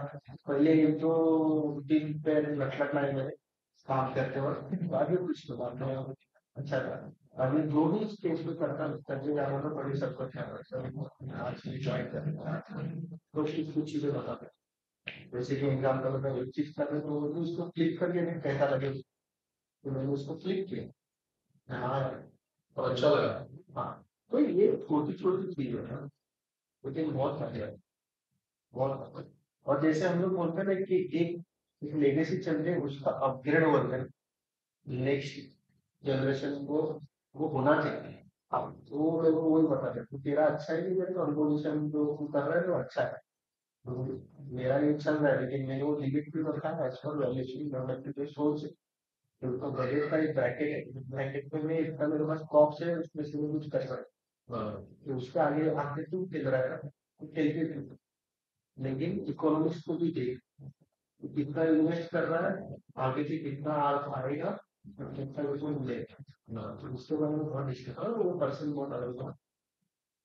S2: पहले एक जो दिन पे लटलट लाए मैंने काम करते वक्त आगे कुछ तो बात नहीं अच्छा था अभी जो भी स्टेज पे करने जा रहा था बड़ी सबको ख्याल आज ज्वाइन करना तो कुछ चीजें बताते जैसे कि एग्जाम्पल में एक चीज कर रहे तो उसको क्लिक करके नहीं कैसा लगे तो मैंने उसको क्लिक किया हाँ
S1: और अच्छा लगा.
S2: हाँ तो ये छोटी छोटी चीजें हैं लेकिन बहुत बढ़िया है बहुत और जैसे हम लोग बोलते हैं ना कि एक लेगेसी चल रही है उसका अपग्रेड वर्जन नेक्स्ट जनरेशन को वो होना चाहिए तो वो मेरे को वही बता रहे तो तेरा अच्छा है कि मेरे कॉन्पोजिशन जो तू कर रहा है वो अच्छा है तो मेरा ये चल रहा है लेकिन मैंने वो लिमिट भी रखा है एज पर वैल्यूएशन गवर्नमेंट की जो सोच है तो बजट का एक ब्रैकेट है ब्रैकेट में मैं इतना मेरे पास प्रॉप्स है उसमें से मैं कुछ कर सकता हूँ तो उसके आगे आगे तू खेल रहा है तो खेलते थे लेकिन इकोनॉमिक्स को भी देख तो कितना इन्वेस्ट कर रहा है आगे से कितना आएगा और कितना उसको मिलेगा तो उसके बारे में बहुत डिस्कस वो पर्सन बहुत अलग था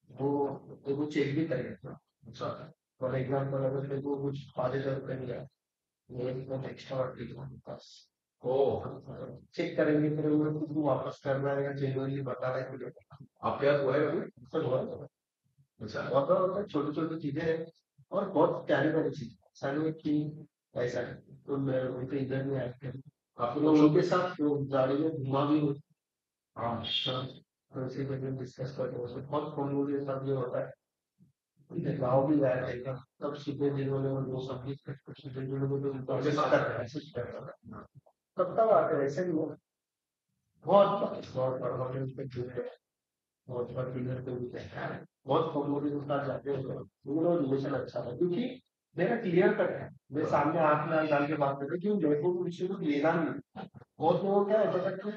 S2: वो चेक भी करेगा अच्छा फॉर एग्जाम्पल अगर मेरे को कुछ 5,000 रुपये मिला ये एक्स्ट्रा बस ओ चेक करेंगे फिर वो खुद को वापस करना है या जेन्युइनली बता रहा है मुझे
S1: आपके हाथ हुआ है कभी?
S2: सब हुआ है।
S1: अच्छा.
S2: होता छोटी छोटी चीजें हैं और बहुत प्यारी प्यारी चीज सारी की ऐसा है तो मैं उनके इधर में आते हैं
S1: आपको
S2: तो
S1: वर्कशॉप
S2: उनके साथ गाड़ी में घुमा भी हूँ
S1: हाँ.
S2: हाँ, तो इसी पे जो डिस्कस करते हैं उसमें बहुत कम ये सब ये होता है। गाँव भी जाया जाएगा तब सीधे दिन वाले वो सब सीधे दिन वाले तो उनको
S1: उनके
S2: असिस्ट
S1: साथ
S2: कर रहे हैं, असिस्ट कर रहे हैं। तब तब आते हैं ऐसे भी लोग बहुत बड़े पे जुड़े हैं, बहुत बड़े डिनर पे भी हैं, बहुत कॉमेडी के साथ जाते हैं उन लोग रिलेशन अच्छा है क्योंकि मेरा क्लियर कट है। मैं सामने आँख में आँख डाल के बात करते क्यों मेरे को किसी को लेना नहीं। बहुत लोगों क्या होता है कि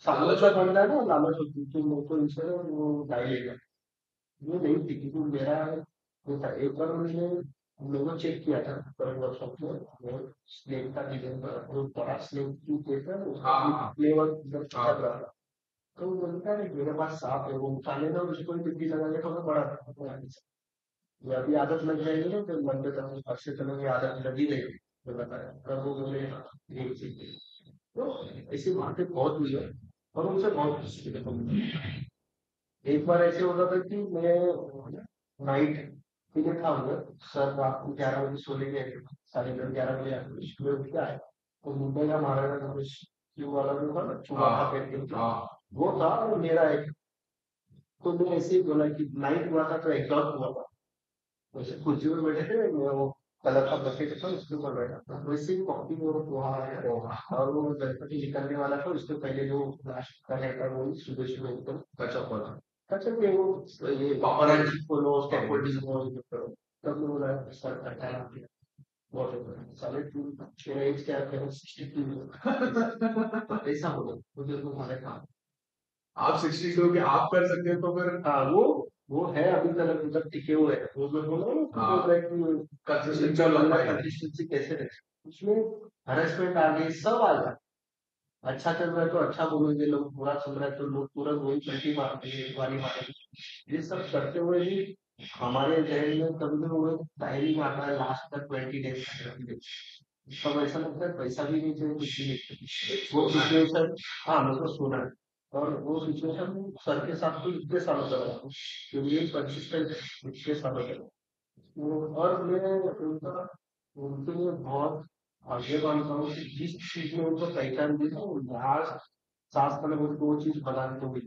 S2: सामने का बंदा है ना लालच होती है कि मेरे को इसे वो गाली देगा। ये नहीं थी क्योंकि मेरा वो था एक बार मैंने लोगों चेक किया था पर वर्कशॉप में वो स्लेट का डिजाइन पर वो बड़ा स्लेट की केस है उसका फ्लेवर एकदम चटक रहा था। तो वो बोलता है मेरे पास सांप है वो उठाने ना उसको ही टिप्पी लगा के थोड़ा बड़ा था। ये अभी आदत लग जाएगी ना तो लंबे समय अच्छे समय की आदत लगी नहीं तो बताया तब वो बोले एक चीज तो ऐसी बातें बहुत हुई है और उनसे बहुत कुछ सीखने को मिला। एक बार ऐसे होता था कि मैं नाइट के लिए था उधर सर रात को 11 बजे सोने गए थे 11:30 11 बजे आके सुबह उठ के आए तो मुंबई का महाराजा क्यू वाला जो था ना चुमाता करके वो था और मेरा एक तो मैं ऐसे ही बोला कि नाइट हुआ था तो एग्जॉस्ट हुआ था वैसे कुर्सी में बैठे थे मैं वो कलर का बकेट था उसके ऊपर बैठा था वैसे ही कॉफी और पोहा आया और वो गणपति निकलने वाला था उसके पहले जो लास्ट का रहता है वो सुबह सुबह एकदम कच्चा पड़ा कच्चा ये वो ये पापराजी फॉलो स्कैफोल्डिंग वो ये करो तब मैं बोला सर करता है बहुत साले तू मेरा एज क्या है 62 ऐसा बोला मुझे तो हमारे काम
S1: आप 62 के आप कर सकते हो तो फिर
S2: हाँ वो है अभी तक मतलब टिके हुए हैं वो मैं बोला ना कि बोल रहा है कि
S1: कंसिस्टेंसी और लंबाई
S2: कंसिस्टेंसी कैसे रहे उसमें हरेसमेंट आ गई सब आ गया अच्छा चल रहा है तो अच्छा बोलेंगे लोग बुरा चल रहा है तो लोग तुरंत वही पलटी मारते हैं वाली मारेंगे ये सब करते हुए भी हमारे जहन में कभी भी वो टाइम ही मारना है लास्ट तक 20 डेज 30 डेज तब ऐसा लगता है पैसा भी नहीं चाहिए कुछ भी नहीं चाहिए। वो सिचुएशन हाँ मेरे को सुना है और वो सिचुएशन सर के साथ तो इतने सालों तक रहा हूँ क्योंकि ये कंसिस्टेंट इतने सालों तक और मैं उनका उनके लिए बहुत आगे मानता हूँ कि जिस चीज में उनको पहचान दी ना वो यहाँ सास मतलब वो दो चीज बनाने को हुई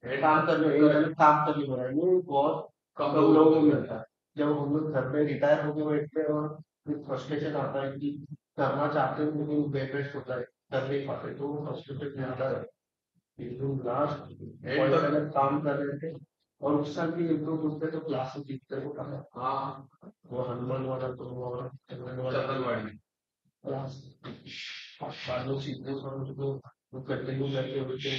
S2: काम करने काम करने को है ये बहुत कम लोगों को मिलता है जब हम लोग घर में रिटायर होके बैठते हैं और फिर फ्रस्ट्रेशन आता है कि करना चाहते हैं लेकिन बेड रेस्ट होता है कर नहीं पाते तो वो फ्रस्ट्रेशन आता है एकदम लास्ट पॉइंट अगर काम कर रहे थे और उस साल भी एक दो घंटे तो क्लास में जीतते को कहा हाँ वो हनुमान वाला तो वो चंदनवाड़ी क्लास पांडव सीधे उसको वो कंटिन्यू करके उनके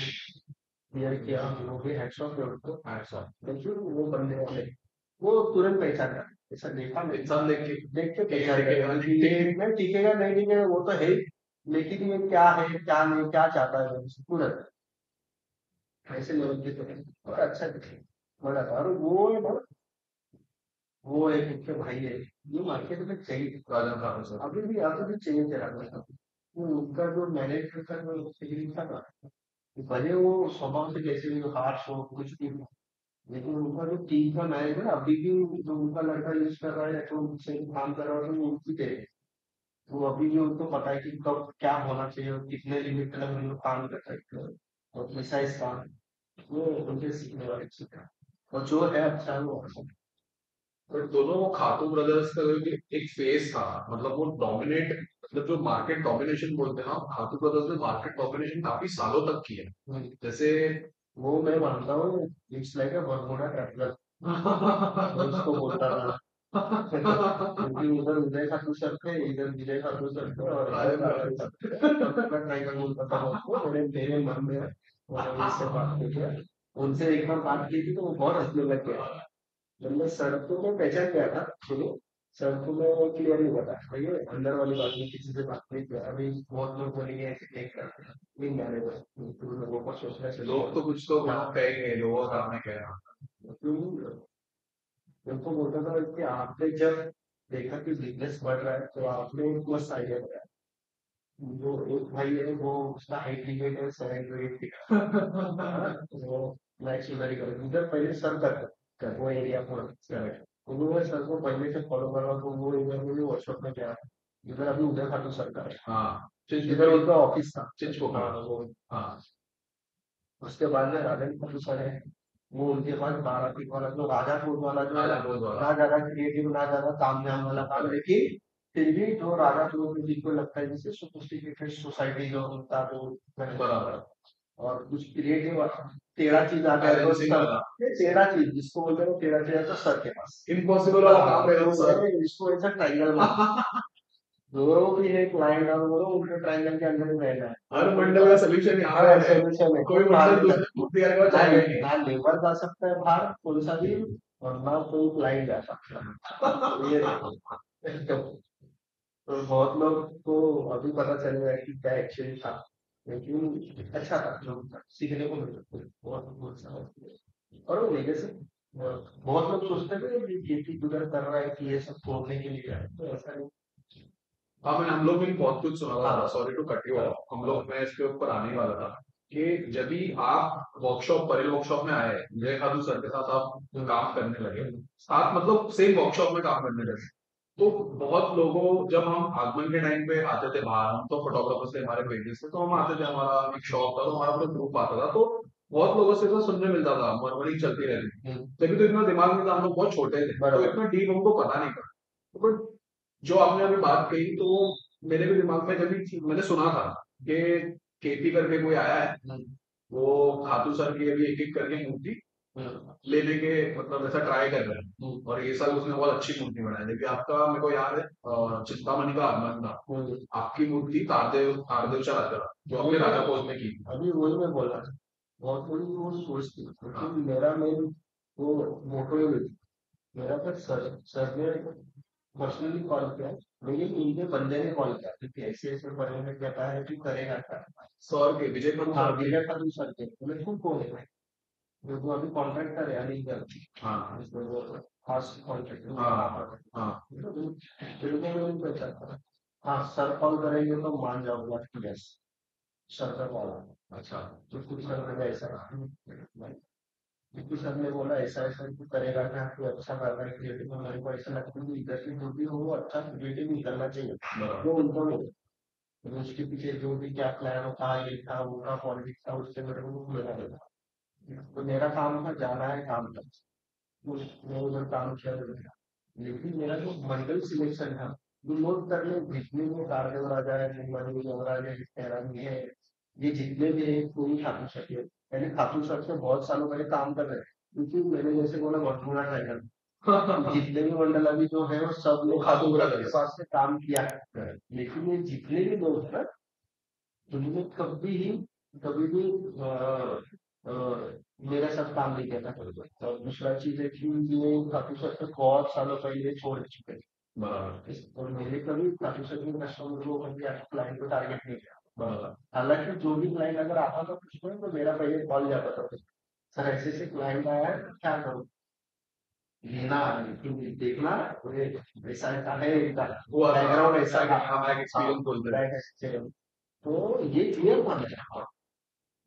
S2: क्लियर किया हम लोग भी हैट्स ऑफ है उनको हैट्स ऑफ देखिए वो बंदे वाले वो तुरंत पहचान कर ऐसा देखा मैं इंसान देख के पहचान करेगा कि ये नहीं टिकेगा नहीं टिकेगा वो तो है ही लेकिन ये क्या है क्या नहीं क्या चाहता है तुरंत ऐसे लेवल के तो है और अच्छा दिखे बड़ा और वो है ना वो एक मुख्य भाई है ये मार्केट में चाहिए राजा खान सर अभी भी अभी भी चाहिए थे राजा साहब वो उनका जो मैनेजमेंट का जो फीलिंग था ना भले वो स्वभाव से कैसे भी हार्श हो कुछ भी हो लेकिन उनका जो टीम का मैनेजर अभी भी जो उनका लड़का यूज कर रहा है या जो उनसे काम कर रहा है वो उनकी थे वो अभी भी उनको पता है कि कब क्या होना चाहिए और कितने लिमिट तक हम लोग काम कर सकते हैं और प्रिसाइज काम वो उनसे सीखने वाली चीज है और जो है अच्छा है वो अच्छा
S1: पर दोनों वो खातू ब्रदर्स का जो एक फेस था मतलब वो डोमिनेट मतलब जो मार्केट डोमिनेशन बोलते हैं ना खातू ब्रदर्स ने मार्केट डोमिनेशन काफी सालों तक की है जैसे
S2: वो मैं मानता हूँ it's like a Bermuda traveller मैं उसको बोलता था क्योंकि उधर उदय खातू सर थे इधर विजय खातू सर थे और इधर टाइगर बोलता था वो मेरे मेरे मन में है मैंने उससे बात की थी उनसे एक बार बात की थी तो वो बहुत हंसने लग गया जब मैं सर को मैं पहचान गया था शुरू सर को मैं क्लियर नहीं बता भैया अंदर वाली बात में किसी से बात नहीं किया अभी बहुत लोग बोलेंगे ऐसे नहीं करते नहीं जाने दो लोगों को सोचना चाहिए
S1: लोग तो कुछ तो कहेंगे लोगों का आपने कहा
S2: उनको बोलता था कि आपने जब देखा कि बिजनेस बढ़ रहा है तो आपने मस्त आइडिया बनाया जो एक भाई है वो उसका हाइट लिमिट है 7 to 8 फीट वो मैक्स उधर ही कर उधर पहले सर कर वो एरिया पर उन्होंने सर को पहले से फॉलो करा तो वो इधर में भी वर्कशॉप में गया इधर अभी उधर खाटू सर का है
S1: हाँ
S2: इधर उनका ऑफिस था
S1: चिंच को
S2: हाँ वो
S1: हाँ
S2: उसके बाद में राजन प्रोड्यूसर है, वो उनके पास 12 फीट वाला जो राजा कोट वाला जो है
S1: राजा बोध वाला
S2: ना ज्यादा क्रिएटिव ना ज्यादा तामझाम वाला काम, लेकिन फिर भी जो राजा कोट में जिनको लगता है जैसे सोफिस्टिकेटेड सोसाइटी जो होता है वो
S1: बराबर
S2: और कुछ क्रिएटिव टेढ़ा चीज आ गया तो
S1: बैलेंसिंग
S2: सर,
S1: वाला
S2: ये टेढ़ा चीज जिसको बोलते हैं वो टेढ़ा चीज है तो सर के पास
S1: इम्पॉसिबल वाला काम है
S2: तो
S1: सर।
S2: मैंने इसको ऐसा ट्राइंगल माना, जो भी है क्लाइंट और वो उनके ट्राइंगल के अंदर ही रहना है,
S1: हर मंडल का सोल्यूशन यहाँ पे
S2: हाँ
S1: है।
S2: सोल्यूशन है,
S1: कोई
S2: कोई बाहर
S1: मंडल
S2: नहीं
S1: दूसरे
S2: जाता,
S1: मूर्ति का
S2: ना
S1: जाएगा ही नहीं।
S2: ना लेबर जा सकता है बाहर कोई सा भी, और ना कोई क्लाइंट जा सकता है, ये तो बहुत लोग को अभी पता चलेगा कि क्या एक्चुअली था, लेकिन अच्छा था जो था, सीखने को मिला बहुत बहुत सारा। और वो लेके से बहुत लोग सोचते थे कि खेती गुजर कर रहा है कि ये सब छोड़ने के लिए है, तो ऐसा नहीं।
S1: हाँ मैंने हम लोग भी बहुत कुछ सुना था,
S2: हाँ
S1: sorry to cut you off, हम लोग मैं इसके ऊपर आने ही वाला था कि जब भी आप वर्कशॉप परेल वर्कशॉप में आए, जय खादू सर के साथ आप काम करने लगे, साथ मतलब सेम वर्कशॉप में काम करने लगे, तो बहुत लोगों, जब हम आगमन के टाइम पे आते थे बाहर, हम तो फोटोग्राफर्स थे, हमारे पेजेस थे, तो हम आते थे, हमारा एक शॉप था, तो हमारा पूरा ग्रुप आता था, तो बहुत लोगों से तो सुनने मिलता था, मरमरी चलती रहती, तभी तो इतना दिमाग में था, हम लोग बहुत छोटे थे, तो
S2: बराबर
S1: इतना डीप हमको पता नहीं था। तो जो आपने अभी बात कही, तो मेरे भी दिमाग में जब भी मैंने सुना था कि केपी करके कोई आया है, वो खातू सर की अभी एक एक करके मूर्ति लेने के मतलब ऐसा ट्राई कर रहे हैं, और ये साल उसने बहुत अच्छी मूर्ति बनाई, लेकिन आपका मेरे को याद है चिंतामणि का आगमन था, आपकी मूर्ति तारदेव राजा जो आपने राजा पोज में की।
S2: अभी वही मैं बोल रहा था, बहुत बड़ी वो सोच थी, क्योंकि मेरा मेन वो मोटो ही नहीं थी। मेरा तो सर ने पर्सनली कॉल किया, लेकिन इनके बंदे ने कॉल किया क्योंकि ऐसे ऐसे बने में कहता है कि करेगा क्या।
S1: सौर के विजय खान
S2: हाँ
S1: सौर के।
S2: विजय खान सर के बोले तुम कौन है भाई, जो वो अभी कॉन्ट्रैक्टर है अली कर,
S1: हाँ
S2: इसमें वो खास कॉन्ट्रैक्टर
S1: हाँ हाँ
S2: फिर मैं नहीं पहचानता, हाँ सर कॉल करेंगे तो मान जाऊंगा यस, सर का कॉल आया।
S1: अच्छा
S2: तो कुछ सर ने ऐसा क्योंकि सर ने बोला ऐसा ऐसा तू करेगा क्या, तू अच्छा कर रहा है क्रिएटिव में, मेरे को ऐसा लगता है कि इंडस्ट्री जो भी हो वो अच्छा क्रिएटिव निकलना चाहिए,
S1: बराबर
S2: वो उनको नहीं, तो उसके पीछे जो भी क्या प्लान होता ये था वो था पॉलिटिक्स था उससे मेरे को लेना देना, तो मेरा काम था जाना है काम तक, मैं उधर काम किया था। लेकिन मेरा जो मंडल सिलेक्शन था वो लोग करने जितने भी कारगिल राजा है मुंबई यमराज है हैरान है, ये जितने भी है कोई खातू सर है, मैंने खातू सर से बहुत सालों पहले काम कर रहे हैं, क्योंकि मैंने जैसे बोला वर्तुणा ट्राइगल जितने भी मंडल अभी जो है वो सब लोग खातू सर के पास से काम किया है, लेकिन ये जितने भी लोग हैं ना उन्होंने कभी भी अ, मेरे साथ काम नहीं किया था कभी भी। और दूसरा चीज है कि ये खाटू सर से बहुत सालों पहले छोड़ चुके हैं,
S1: बराबर
S2: और मेरे कभी खाटू सर के कस्टमर को कभी क्लाइंट को टारगेट नहीं किया।
S1: बराबर
S2: हालांकि जो भी क्लाइंट अगर आता था कुछ में तो मेरा पहले कॉल जाता था, सर ऐसे ऐसे क्लाइंट आया है तो क्या करूँ, लेना लेकिन देखना ये ऐसा ऐसा है इनका
S1: वो
S2: बैकग्राउंड ऐसा था,
S1: हमारा एक्सपीरियंस बोलते हैं।
S2: बैक एक्सपीरियंस, तो ये क्लियर था मेरा।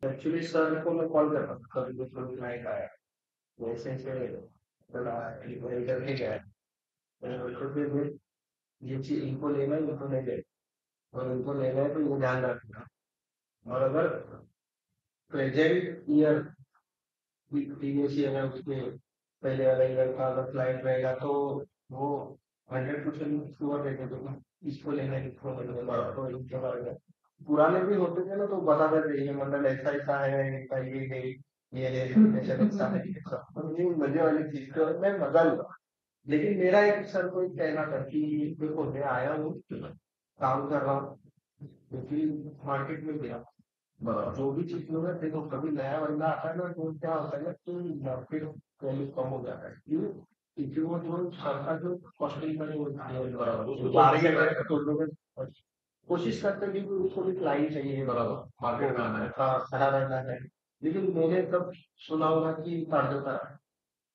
S2: एक्चुअली सर को मैं कॉल कर रहा था कभी कुछ कभी क्लाइंट आया वैसे ऐसे बड़ा एडिटर नहीं गया, मैंने बोला फिर ये चीज इनको लेना है इनको नहीं लेना, और इनको लेना है तो ये ध्यान रखना, और अगर प्रेजेंट ईयर प्रीवियस ईयर है उसके पहले वाला ईयर का अगर क्लाइंट रहेगा तो वो 100% श्योर रहते थे इसको लेना है इसको लेना है, तो इनके बारे में पुराने भी होते थे ना तो बताते थे ये मतलब ऐसा ऐसा है इनका ये है ये रेपुटेशन ऐसा है ऐसा, तो ये मजे वाली चीज थी और मैं मजा लूंगा। लेकिन मेरा एक सर को एक कहना था कि देखो मैं आया हूँ काम कर रहा हूँ, क्योंकि मार्केट में गया
S1: बराबर
S2: जो भी चीज में देखो कभी नया बंदा आता है ना तो क्या होता है ना कि मार्केट वैल्यू कम हो जाता है, क्यों क्योंकि वो जो सरकार जो कॉस्टिंग करे वो
S1: बराबर उसको
S2: बाहर
S1: तोड़ने
S2: से
S1: की ट्राई करते
S2: तो लोग कोशिश करते हैं कि उसको भी क्लाइंट चाहिए,
S1: बराबर मार्केट में आना है।
S2: हाँ खड़ा रहना है, लेकिन मैंने तब सुना होगा कि कार्डोटा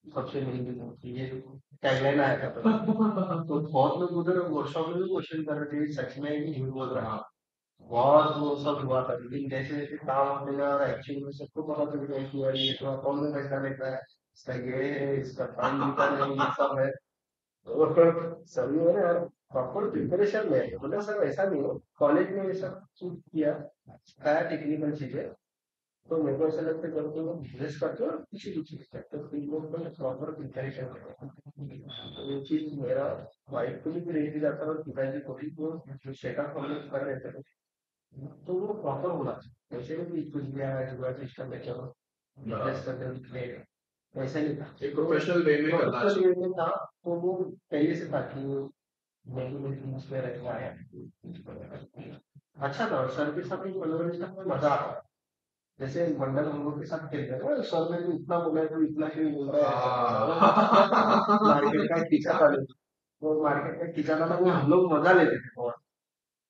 S2: सबसे महंगी होती है, ये टैगलाइन आया था तो बहुत लोग उधर वर्कशॉप में भी क्वेश्चन कर रहे थे सच में कि झूठ बोल रहा है, बहुत वो सब हुआ था, लेकिन जैसे जैसे काम होने लगा और एक्चुअली में सबको पता चल गया कि यार ये तो अकाउंट में पैसा लेता है, इसका ये है इसका टाइम लिखा नहीं ये सब है, तो फिर सभी ने यार प्रॉपर प्रिपरेशन में मतलब सर ऐसा नहीं हो कॉलेज में ये सब चीज किया सिखाया टेक्निकल चीजें, तो मेरे को ऐसा लगता है जब तुम बिजनेस करते हो किसी भी चीज का तो तुम लोग को प्रॉपर प्रिपरेशन करो। तो ये चीज मेरा वाइफ को भी रह जाता है और पिताजी को भी, वो जो सेटअप हम लोग कर रहे थे तो वो प्रॉपर होना चाहिए। ऐसे नहीं कि कुछ भी आया जुगाड़ सिस्टम में चलो बिजनेस करने निकले, ऐसा नहीं था।
S1: एक प्रोफेशनल वे में करना
S2: प्रोफेशनल
S1: चाहिए।
S2: वे में था तो वो पहले से था कि नहीं मेरी उसमें रहना है। अच्छा था, और सर के साथ एक मनोरंजन में मजा आता है। जैसे मंडल हम लोग के साथ खेलते हैं ना, सर ने भी इतना बोला है तो इतना क्यों बोल रहा है, मार्केट का खींचा था, वो मार्केट का खींचा था वो हम लोग मजा लेते थे, बहुत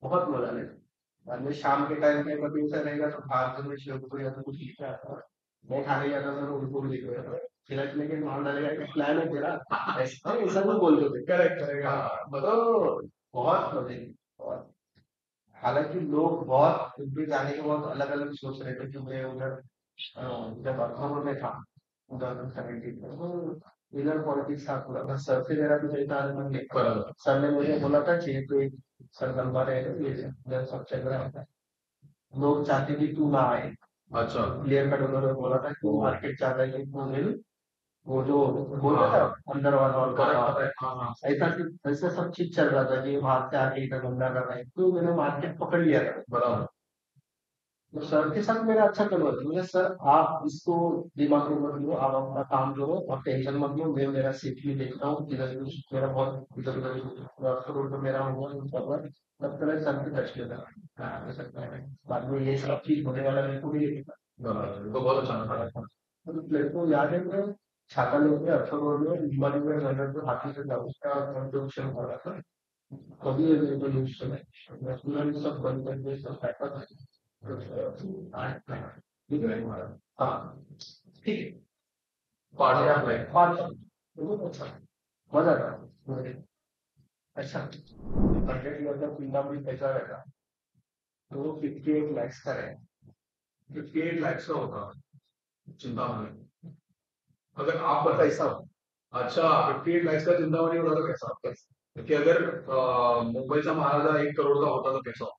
S2: बहुत मजा लेते थे। बाद में शाम के टाइम पे कभी ऐसा रहेगा तो बाहर से मैं शेव को या तो कुछ लेके आता था, मैं खाने जाता था तो उनको भी लेके आता था, खिलाने के माल डालेगा कि प्लान है तेरा, ऐसा ऐसा भी बोलते थे।
S1: Correct correct.
S2: हाँ,
S1: हाँ
S2: मतलब बहुत मजे लिए, बहुत। हालांकि लोग बहुत भी जाने के बहुत अलग अलग सोच रहे थे कि मैं उधर जब अखबारों में था 2017 में तो इधर पॉलिटिक्स था पूरा, बस सर से मेरा भी था मन नहीं।
S1: बराबर।
S2: सर ने मुझे बोला था चाहिए तो एक सर लंबा रहे तो ये इधर सब चल रहा था, लोग चाहते कि तू ना आए,
S1: अच्छा।
S2: क्लियर कट उन्होंने बोला था कि मार्केट चाहता है कि तू मिल, वो जो बोलते था अंदर वाला और बाहर वाला,
S1: हाँ हाँ।
S2: ऐसा सब चीज चल रहा था कि बाहर से आके इधर धंधा कर रहा है, तो मैंने मार्केट पकड़ लिया था।
S1: बराबर।
S2: तो सर के साथ मेरा अच्छा चल रहा था, मुझे सर आप इसको दिमाग में मत लो, आप अपना काम करो और टेंशन मत लो, मैं मेरा सेफ्टी देखता हूँ, इधर मेरा बहुत इधर उधर करोड़ तो मेरा होगा तब मैंने सर की टच किया था, हो सकता है बाद में ये सब चीज होने वाला मेरे को भी नहीं पता।
S1: बराबर तो बहुत अच्छा था।
S2: तो मेरे को याद है मैं छाता लेके अक्षर रोड में बीमारी में नजर पे हाथी से जाऊँ, उसका कंट्रीब्यूशन हो रहा था, कभी ये रेवोल्यूशन है, मैं पूरा ये सब बंद कर दिया, सब पैसा था। ठीक है, हाँ ठीक है,
S1: पार्ट ऑफ लाइफ।
S2: पाँच बहुत अच्छा, मजा आता है। अच्छा, 100 ईयर का पीला भी पैसा रहेगा तो वो 58 lakhs का है।
S1: 58 लाख का होगा, चिंतामणि। अगर आपका कैसा हो, अच्छा 58 लाख का चिंतामणि होता तो कैसा होता? कि अगर मुंबईचा महाराजा 1 करोड़ का होता तो कैसा होता?